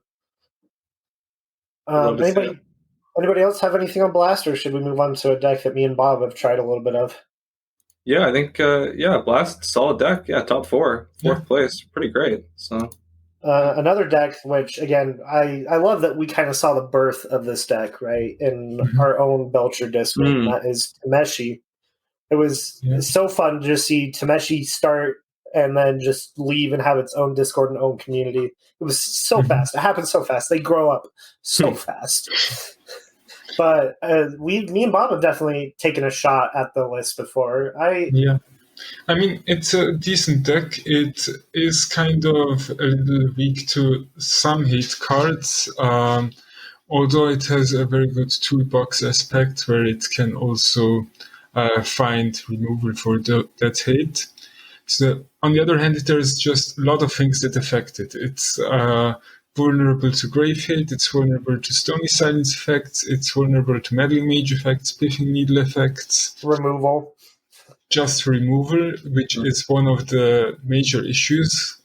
Anybody else have anything on Blast, or should we move on to a deck that me and Bob have tried a little bit of? Yeah, I think, Blast, solid deck. Yeah, top 4, fourth place. Pretty great. So another deck, which, again, I love that we kind of saw the birth of this deck, right, in our own Belcher Discord, and that is Tameshi. It was so fun to just see Tameshi start and then just leave and have its own Discord and own community. It was so fast. It happened so fast. They grow up so fast. But me and Bob have definitely taken a shot at the list before. I mean, it's a decent deck. It is kind of a little weak to some hate cards, although it has a very good toolbox aspect where it can also find removal for that hate. So on the other hand, there's just a lot of things that affect it. It's vulnerable to Grave Hate, it's vulnerable to Stony Silence effects, it's vulnerable to Meddling Mage effects, Piffing Needle effects. Removal. Just removal, which is one of the major issues,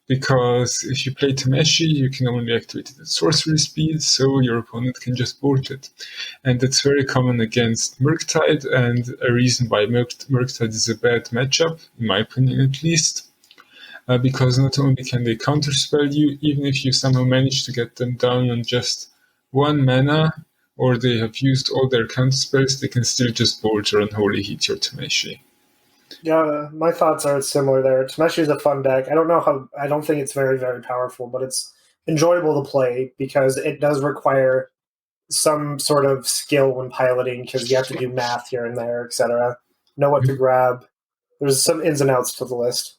because if you play Tameshi, you can only activate it at sorcery speed, so your opponent can just board it. And that's very common against Murktide, and a reason why Murktide is a bad matchup, in my opinion at least, because not only can they counterspell you, even if you somehow manage to get them down on just 1 mana, or they have used all their counterspells, they can still just bolt or unholy heat your Tameshi. Yeah, my thoughts are similar there. Tameshi is a fun deck. I don't think it's very, very powerful, but it's enjoyable to play because it does require some sort of skill when piloting because you have to do math here and there, etc. Know what to grab. There's some ins and outs to the list.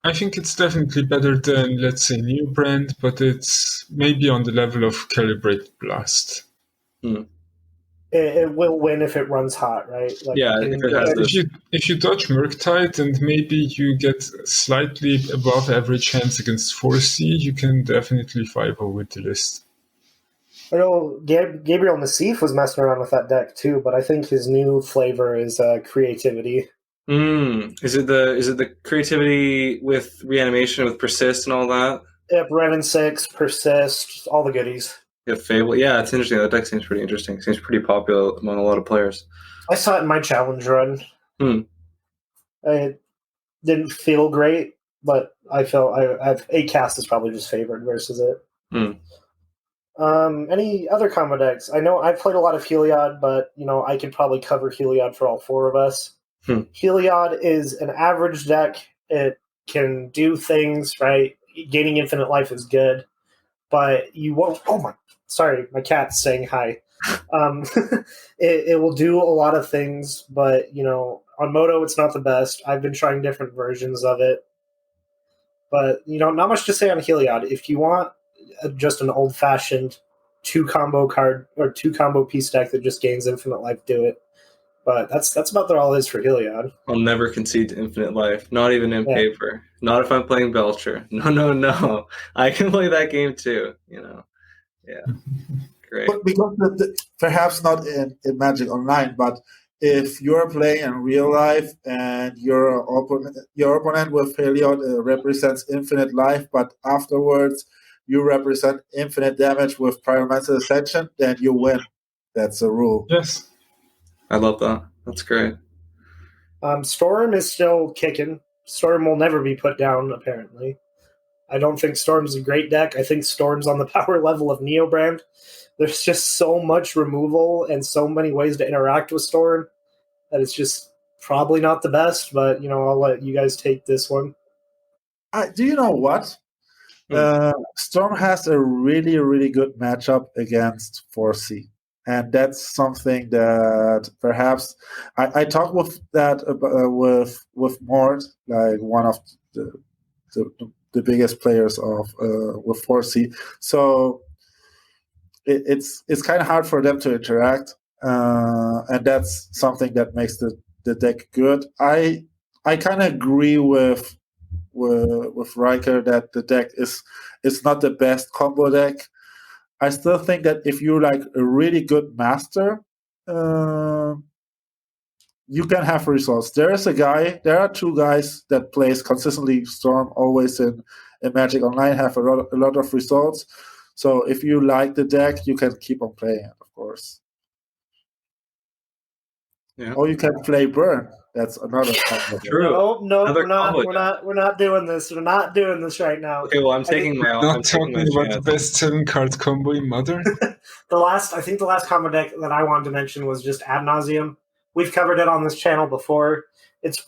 I think it's definitely better than, let's say, New Brand, but it's maybe on the level of Calibrated Blast. It will win if it runs hot, right? If you dodge Murktide and maybe you get slightly above average chance against 4C, you can definitely 5-0 with the list. I know Gabriel Nassif was messing around with that deck too, but I think his new flavor is creativity. Is it the creativity with reanimation, with persist and all that? Yep, Renin 6, persist, all the goodies. Yeah, Fable. Yeah, it's interesting. That deck seems pretty interesting. Seems pretty popular among a lot of players. I saw it in my challenge run. It didn't feel great, but I felt Acast is probably just favored versus it. Any other combo decks? I know I've played a lot of Heliod, but I could probably cover Heliod for all four of us. Heliod is an average deck. It can do things, right? Gaining infinite life is good, but you won't. Sorry, my cat's saying hi. It will do a lot of things, but on Moto it's not the best. I've been trying different versions of it, but not much to say on Heliod. If you want just an old-fashioned 2-combo card or 2-combo piece deck that just gains infinite life, do it. But that's about all it is for Heliod. I'll never concede to infinite life, not even in paper. Not if I'm playing Belcher. No. I can play that game too. Yeah, great. But because perhaps not in Magic Online, but if you're playing in real life and your opponent with Heliod represents infinite life, but afterwards you represent infinite damage with Pyromancer Ascension, then you win. That's a rule. Yes. I love that. That's great. Storm is still kicking. Storm will never be put down, apparently. I don't think Storm's a great deck. I think Storm's on the power level of Neobrand. There's just so much removal and so many ways to interact with Storm that it's just probably not the best, but, I'll let you guys take this one. Do you know what? Storm has a really, really good matchup against 4C. And that's something that perhaps I talked with that with Mort, like one of the biggest players of with 4C. So it's kind of hard for them to interact, and that's something that makes the deck good. I kind of agree with Riker that the deck is not the best combo deck. I still think that if you're like a really good master, you can have results. There are two guys that plays consistently Storm always in Magic Online, have a lot of results. So if you like the deck, you can keep on playing it, of course. Yeah. Or you can play Burn. That's another True. No, we're not doing this. We're not doing this right now. Okay, well, I'm taking about the best 7-card combo in Modern. I think the last combo deck that I wanted to mention was just Ad Nauseam. We've covered it on this channel before. It's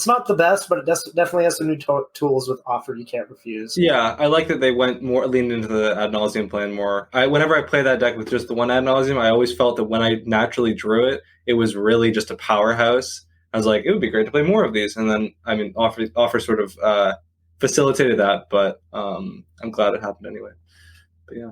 not the best, but it definitely has some new tools with Offer You Can't Refuse. Yeah, I like that they leaned into the Ad Nauseam plan more. Whenever I play that deck with just the one Ad Nauseam, I always felt that when I naturally drew it, it was really just a powerhouse. I was like, it would be great to play more of these. And then, Offer sort of facilitated that, but I'm glad it happened anyway. But yeah.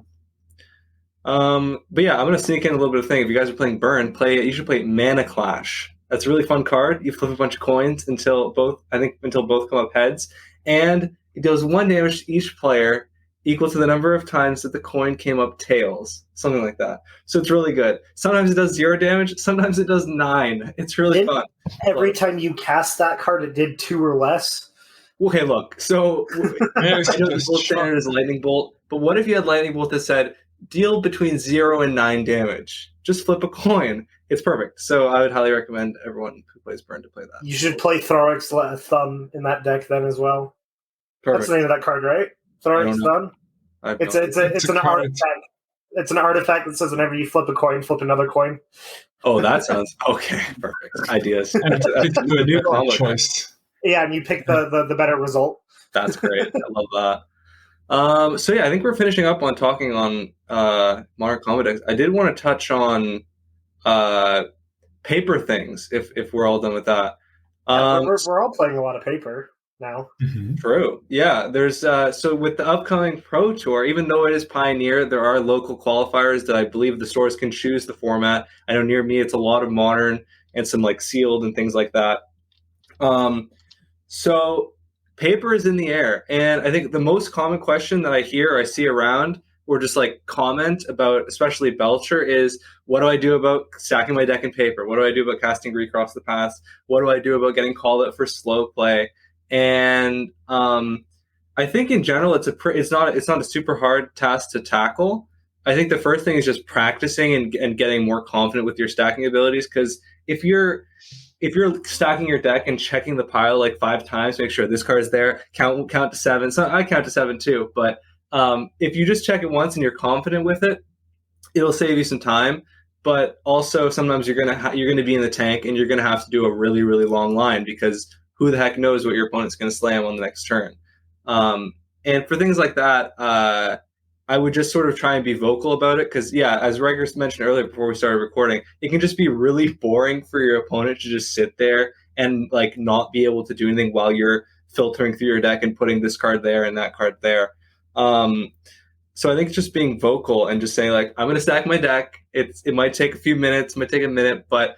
I'm going to sneak in a little bit of thing. If you guys are playing Burn, you should play Mana Clash. That's a really fun card. You flip a bunch of coins until both come up heads. And it deals 1 damage to each player equal to the number of times that the coin came up tails. Something like that. So it's really good. Sometimes it does 0 damage. Sometimes it does 9. It's really fun. Every time you cast that card, it did 2 or less. Okay, look. So I know the gold standard is Lightning Bolt, but what if you had Lightning Bolt that said, deal between 0 and 9 damage? Just flip a coin. It's perfect. So I would highly recommend everyone who plays Burn to play that. You should play Thoric's Thumb in that deck then as well. Perfect. That's the name of that card, right? Thoric's Thumb? It's an artifact. It's an artifact that says whenever you flip a coin, flip another coin. Oh, that sounds okay. Perfect. Ideas. That's a new choice. Yeah, and you pick the better result. That's great. I love that. So yeah, I think we're finishing up on talking on modern combo decks. I did want to touch on paper things if we're all done with that. We're all playing a lot of paper now. Mm-hmm. True. Yeah. There's so with the upcoming Pro Tour, even though it is Pioneer, there are local qualifiers that I believe the stores can choose the format. I know near me it's a lot of Modern and some like sealed and things like that. So paper is in the air, and I think the most common question that I hear or I see around or just like comment about, especially Belcher, is what do I do about stacking my deck in paper? What do I do about casting Recross the Past? What do I do about getting called out for slow play? And I think in general, it's not a super hard task to tackle. I think the first thing is just practicing and getting more confident with your stacking abilities. Because if you're stacking your deck and checking the pile like 5 times, make sure this card is there, count to 7. So I count to 7 too. But if you just check it once and you're confident with it, it'll save you some time. But also sometimes you're gonna be in the tank and you're gonna have to do a really, really long line, because who the heck knows what your opponent's gonna slam on the next turn. And for things like that, I would just sort of try and be vocal about it, because, yeah, as Riker mentioned earlier before we started recording, it can just be really boring for your opponent to just sit there and like not be able to do anything while you're filtering through your deck and putting this card there and that card there. So I think just being vocal and just saying like, I'm going to stack my deck. It might take a few minutes, it might take a minute, but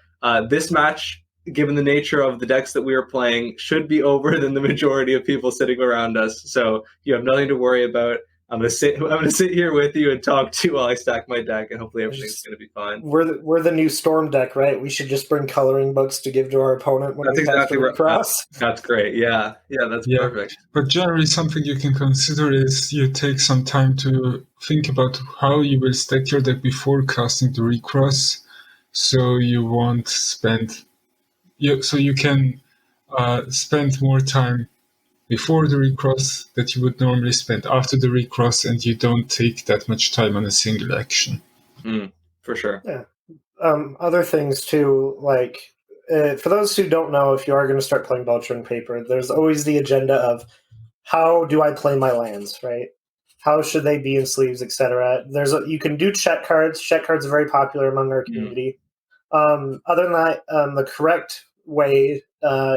this match, given the nature of the decks that we are playing, should be over than the majority of people sitting around us. So you have nothing to worry about. I'm gonna sit here with you and talk to you while I stack my deck, and hopefully everything's gonna be fine. We're the new Storm deck, right? We should just bring coloring books to give to our opponent when that's exactly right. Cross. That's great. Yeah, that's perfect. But generally, something you can consider is you take some time to think about how you will stack your deck before casting the recross, so you won't spend. So you can spend more time before the recross that you would normally spend after the recross, and you don't take that much time on a single action. For sure. Yeah. Other things too, like for those who don't know, if you are going to start playing Belcher in paper, there's always the agenda of how do I play my lands, right? How should they be in sleeves, etc. You can do check cards. Check cards are very popular among our community. Other than that, the correct way,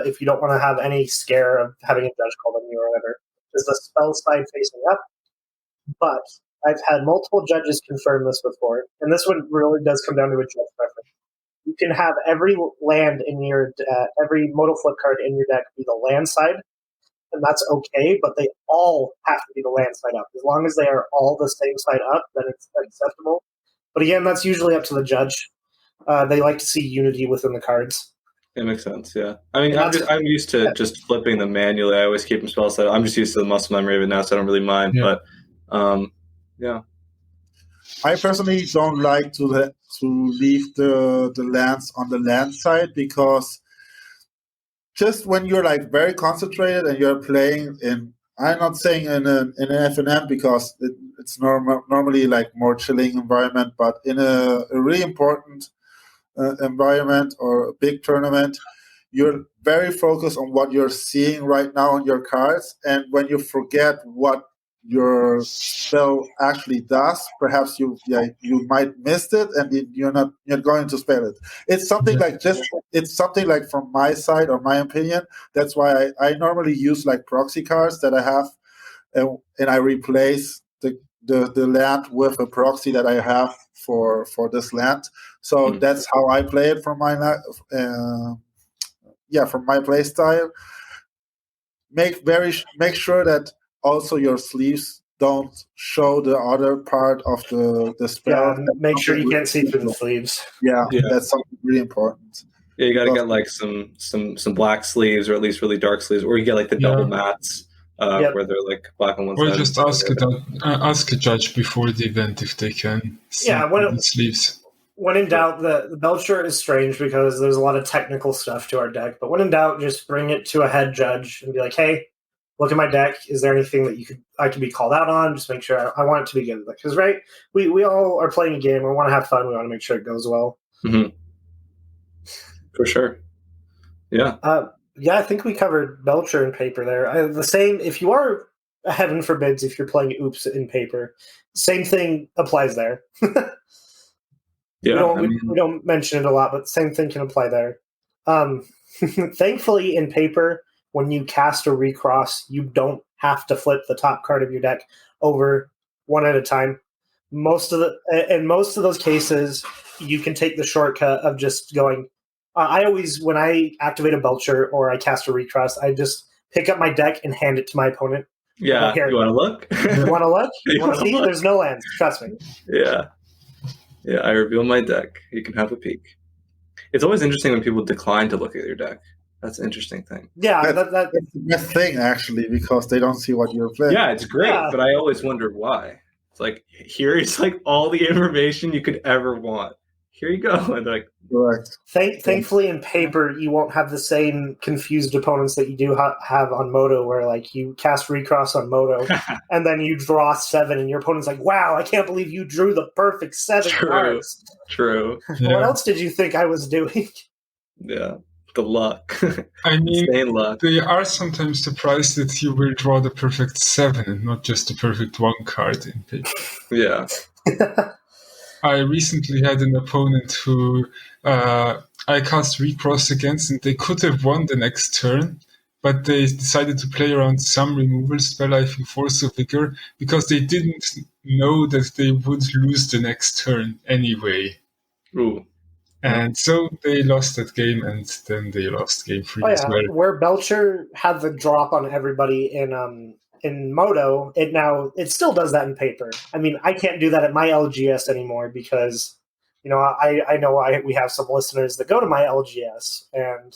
if you don't want to have any scare of having a judge called on you or whatever, is the spell side facing up. But I've had multiple judges confirm this before, and this one really does come down to a judge preference. You can have every land in your every modal flip card in your deck be the land side, and that's okay, but they all have to be the land side up. As long as they are all the same side up, then it's acceptable. But again, that's usually up to the judge. They like to see unity within the cards. It makes sense, yeah. I mean, I'm used to just flipping them manually. I always keep them spell set. I'm just used to the muscle memory of it now, so I don't really mind. Yeah. But, yeah. I personally don't like to leave the lands on the land side, because just when you're like very concentrated and you're playing in, I'm not saying in an FNM because it's normally like more chilling environment, but in a really important environment or a big tournament, you're very focused on what you're seeing right now on your cards, and when you forget what your spell actually does, perhaps you might miss it, and you're going to spell it. It's something like from my side or my opinion. That's why I normally use like proxy cards that I have, and I replace the land with a proxy that I have for this land. So that's how I play it from my from my play style. Make sure that also your sleeves don't show the other part of the spell. Yeah, make sure you can't see through the sleeves. Yeah, that's something really important. Yeah, you got to get like some black sleeves, or at least really dark sleeves, or you get like the double mats. Where they're like black on one side. Or just ask a judge before the event if they can see the sleeves. When in doubt, the Belcher is strange because there's a lot of technical stuff to our deck. But when in doubt, just bring it to a head judge and be like, "Hey, look at my deck. Is there anything that I can be called out on? Just make sure I want it to be good." Because we all are playing a game. We want to have fun. We want to make sure it goes well. Mm-hmm. For sure. Yeah. Yeah, I think we covered Belcher in paper there. The same, if you are, heaven forbids, if you're playing Oops in paper, same thing applies there. We don't mention it a lot, but the same thing can apply there. Thankfully, in paper, when you cast a recross, you don't have to flip the top card of your deck over one at a time. In most of those cases, you can take the shortcut of just going. I always, when I activate a Belcher or I cast a recross, I just pick up my deck and hand it to my opponent. Yeah, Here. you want to look? You want to look? You want to see? look? There's no lands. Trust me. Yeah. Yeah, I reveal my deck. You can have a peek. It's always interesting when people decline to look at your deck. That's an interesting thing. Yeah, That's the best thing, actually, because they don't see what you're playing. Yeah, it's great, Yeah. but I always wonder why. It's like, here's like all the information you could ever want. Here you go. And they're like, Correct. Thankfully, in paper, you won't have the same confused opponents that you do have on Moto, where like you cast Recross on Moto, and then you draw 7, and your opponent's like, "Wow, I can't believe you drew the perfect 7 True. cards." true. What else did you think I was doing? Yeah, the luck. I mean, Insane luck. they are sometimes surprised that you will draw the perfect 7 and not just the perfect 1 card in paper. Yeah. I recently had an opponent who I cast Recross against, and they could have won the next turn, but they decided to play around some removal spell, I think Force of Vigor, because they didn't know that they would lose the next turn anyway. Ooh. And so they lost that game, and then they lost game 3 Oh as yeah, well. where Belcher had the drop on everybody in Moto, it still does that in paper. I mean, I can't do that at my LGS anymore because, I know we have some listeners that go to my LGS, and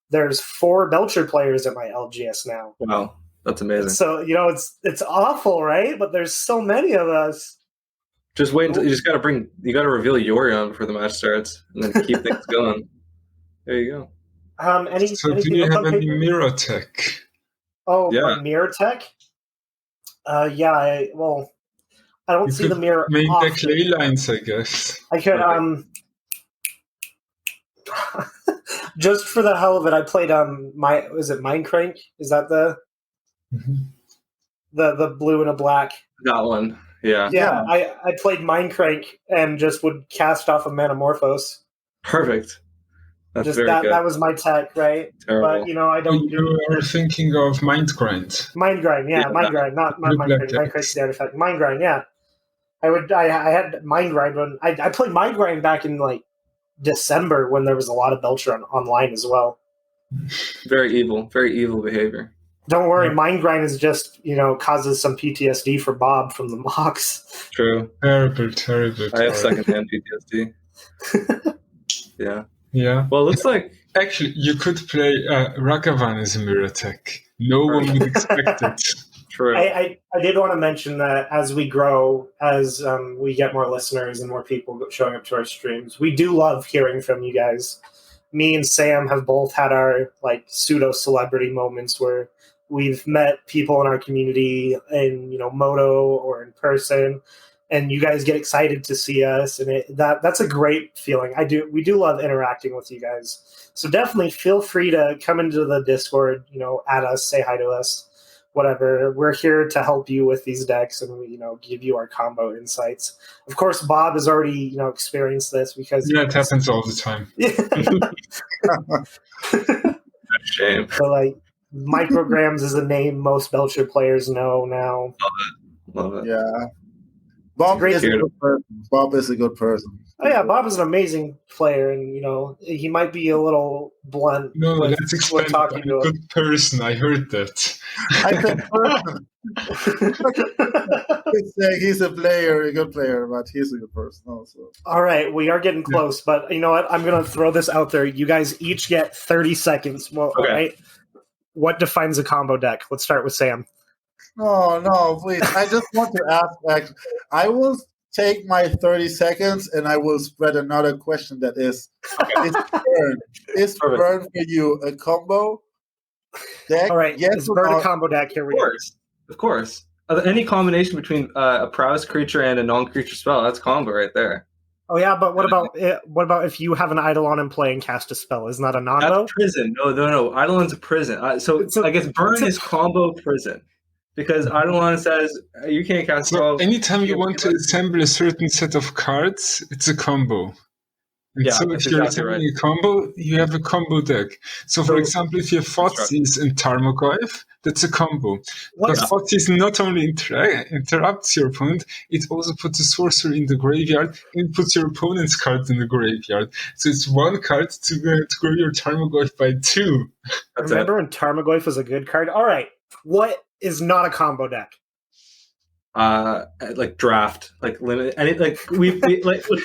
there's 4 Belcher players at my LGS now. Wow. That's amazing. So it's awful, right? But there's so many of us. Just wait until you got to reveal Yorion before the match starts and then keep things going. There you go. So do you have any mirror tech? Oh, Yeah. my mirror tech? Yeah, I don't see the mirror Make often. deck ley lines, I guess. I could, just for the hell of it, I played, was it Mindcrank? Is that the blue and a black? That one. Yeah. Yeah, I played Mindcrank and just would cast off of Manamorphose. Perfect. That's Just very good. that was my tech, right? Terrible. But, I don't do... You are thinking of Mind Grind. Mind Grind, yeah, Mind Grind, not Blue Mind Black Grind. Mind decks. Grind's the artifact. Mind Grind, yeah. I had Mind Grind when I played Mind Grind back in like December when there was a lot of Belcher online as well. Very evil behavior. Don't worry, Mind Grind is just causes some PTSD for Bob from the mocks. True. Terrible. I have secondhand PTSD. Yeah. Yeah. Well, it looks like Actually, you could play Ragavan as a mirror tech. No one would expect it. true. I did want to mention that as we grow, as we get more listeners and more people showing up to our streams, we do love hearing from you guys. Me and Sam have both had our like pseudo celebrity moments where we've met people in our community in Moto or in person, and you guys get excited to see us, and that's a great feeling. We do love interacting with you guys. So definitely feel free to come into the Discord, add us, say hi to us, whatever. We're here to help you with these decks and give you our combo insights. Of course, Bob has already experienced this because Yeah, it happens all the time. Shame. So like Micrograms is a name most Belcher players know now. Love it. Yeah. Bob is a good person. Bob is a good person. Oh yeah, Bob is an amazing player, and he might be a little blunt. No, with let's explain. talking I'm a to him. good person. I heard that. I said person. He's a good player, but he's a good person also. All right, we are getting close, but you know what? I'm going to throw this out there. You guys each get 30 seconds. Well, Okay. all right. What defines a combo deck? Let's start with Sam. No, please. I just want to ask. I will take my 30 seconds and I will spread another question that is Burn. Is Perfect. Burn for you a combo deck? All right, Yes it's or Bird no? a combo deck. Here we Of go. course. Of course. Any combination between a prowess creature and a non-creature spell, that's combo right there. Oh yeah, but what about if you have an Eidolon in play and cast a spell? Isn't that a non-bo? That's prison. No. Eidolon's a prison. So I guess Burn is combo prison. Because Eidolon says you can't cast So spells. anytime you want to assemble a certain set of cards, it's a combo. And Yeah, so that's if you're exactly assembling a combo, you have a combo deck. So for So- example, if you have Thoughtseize and Tarmogoyf, that's a combo. What? Because Thoughtseize not only interrupts your opponent, it also puts a sorcerer in the graveyard and puts your opponent's card in the graveyard. So it's one card to grow your Tarmogoyf by 2. That's Remember when Tarmogoyf was a good card? All right. What is not a combo deck? Like draft, like limit, and it like we like we.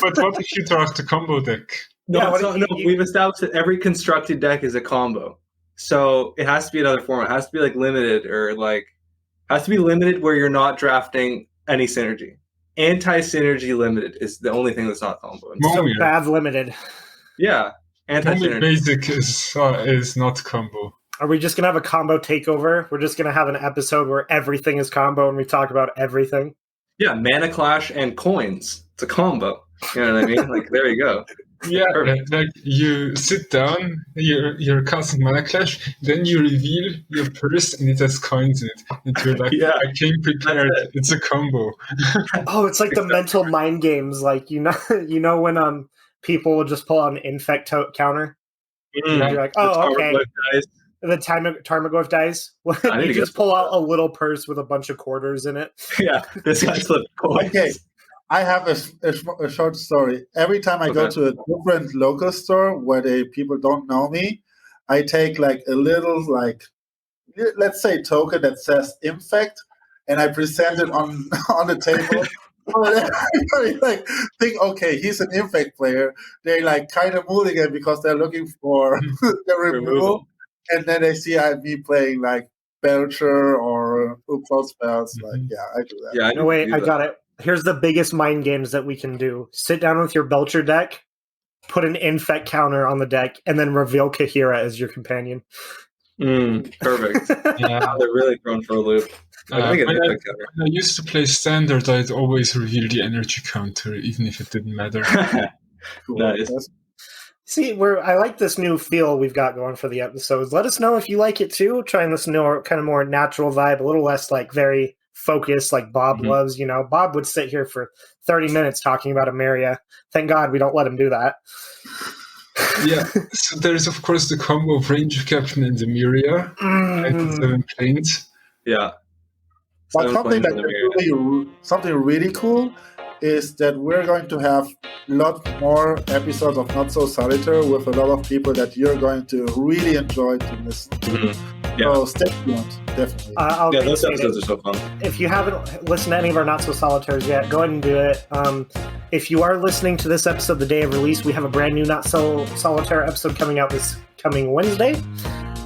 But what if you draft a combo deck? No, we've established that every constructed deck is a combo, so it has to be another format. It has to be like limited, or like has to be limited where you're not drafting any synergy. Anti-synergy limited is the only thing that's not combo. So bad limited. Yeah, anti-synergy. Basic is not combo. Are we just going to have a combo takeover? We're just going to have an episode where everything is combo and we talk about everything? Yeah, Mana Clash and coins. It's a combo. You know what I mean? Like, there you go. Yeah, like you sit down, you're casting Mana Clash, then you reveal your purse and it has coins in it. And you're like, I came prepared. It's a combo. Oh, it's like the mental mind games. Like, you know when people will just pull out an infect counter? You're like, oh, okay. The Tarmogoyf dice. You just pull out a little purse with a bunch of quarters in it. Yeah, this guy's flipped coins. Okay, I have a short story. Every time I go to a different local store where people don't know me, I take like a little, like, let's say token that says infect, and I present it on the table. Like think, okay, he's an infect player. They like kind of mulligan because they're looking for the removal. And then they see me playing like Belcher or Upload spells. Like, I do that. Yeah, no, wait, I got it. Here's the biggest mind games that we can do. Sit down with your Belcher deck, put an infect counter on the deck, and then reveal Kahira as your companion. Perfect. Yeah, they're really thrown for a loop. When I used to play Standard, I'd always reveal the energy counter, even if it didn't matter. Cool. Nice. See, I like this new feel we've got going for the episodes. Let us know if you like it too. Trying this new kind of more natural vibe, a little less like very focused like Bob loves. You know, Bob would sit here for 30 minutes talking about Emeria. Thank God we don't let him do that. Yeah, so there's of course the combo of Ranger Captain and Emeria and 7 planes. Yeah. But something really cool is that we're going to have a lot more episodes of Not So Solitaire with a lot of people that you're going to really enjoy to listen to. Yeah. So stay tuned, definitely. Those episodes are so fun. If you haven't listened to any of our Not So Solitaires yet, go ahead and do it. If you are listening to this episode the day of release, we have a brand new Not So Solitaire episode coming out this coming Wednesday.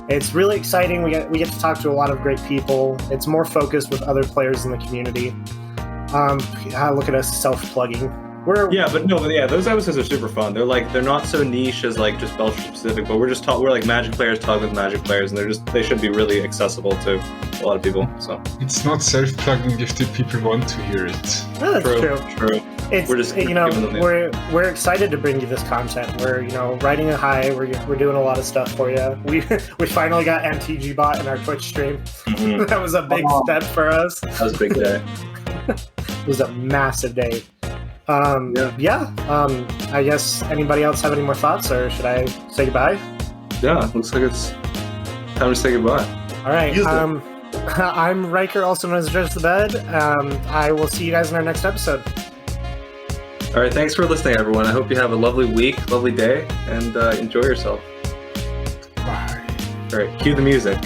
It's really exciting. We get to talk to a lot of great people. It's more focused with other players in the community. Look at us self-plugging. Those episodes are super fun. They're not so niche as like just Belcher specific, but we're like Magic players talking with Magic players, and they should be really accessible to a lot of people. So it's not self-plugging if the people want to hear it. No, that's true. We're just we're excited to bring you this content. We're riding a high. We're doing a lot of stuff for you. We finally got MTG bot in our Twitch stream. Mm-hmm. That was a big step for us. That was a big day. It was a massive day. I guess anybody else have any more thoughts, or should I say goodbye? Yeah, looks like it's time to say goodbye. All right. I'm Riker, also known as Judge the Bed. I will see you guys in our next episode. All right, thanks for listening, everyone. I hope you have a lovely week, lovely day, and enjoy yourself. Bye. All right, cue the music.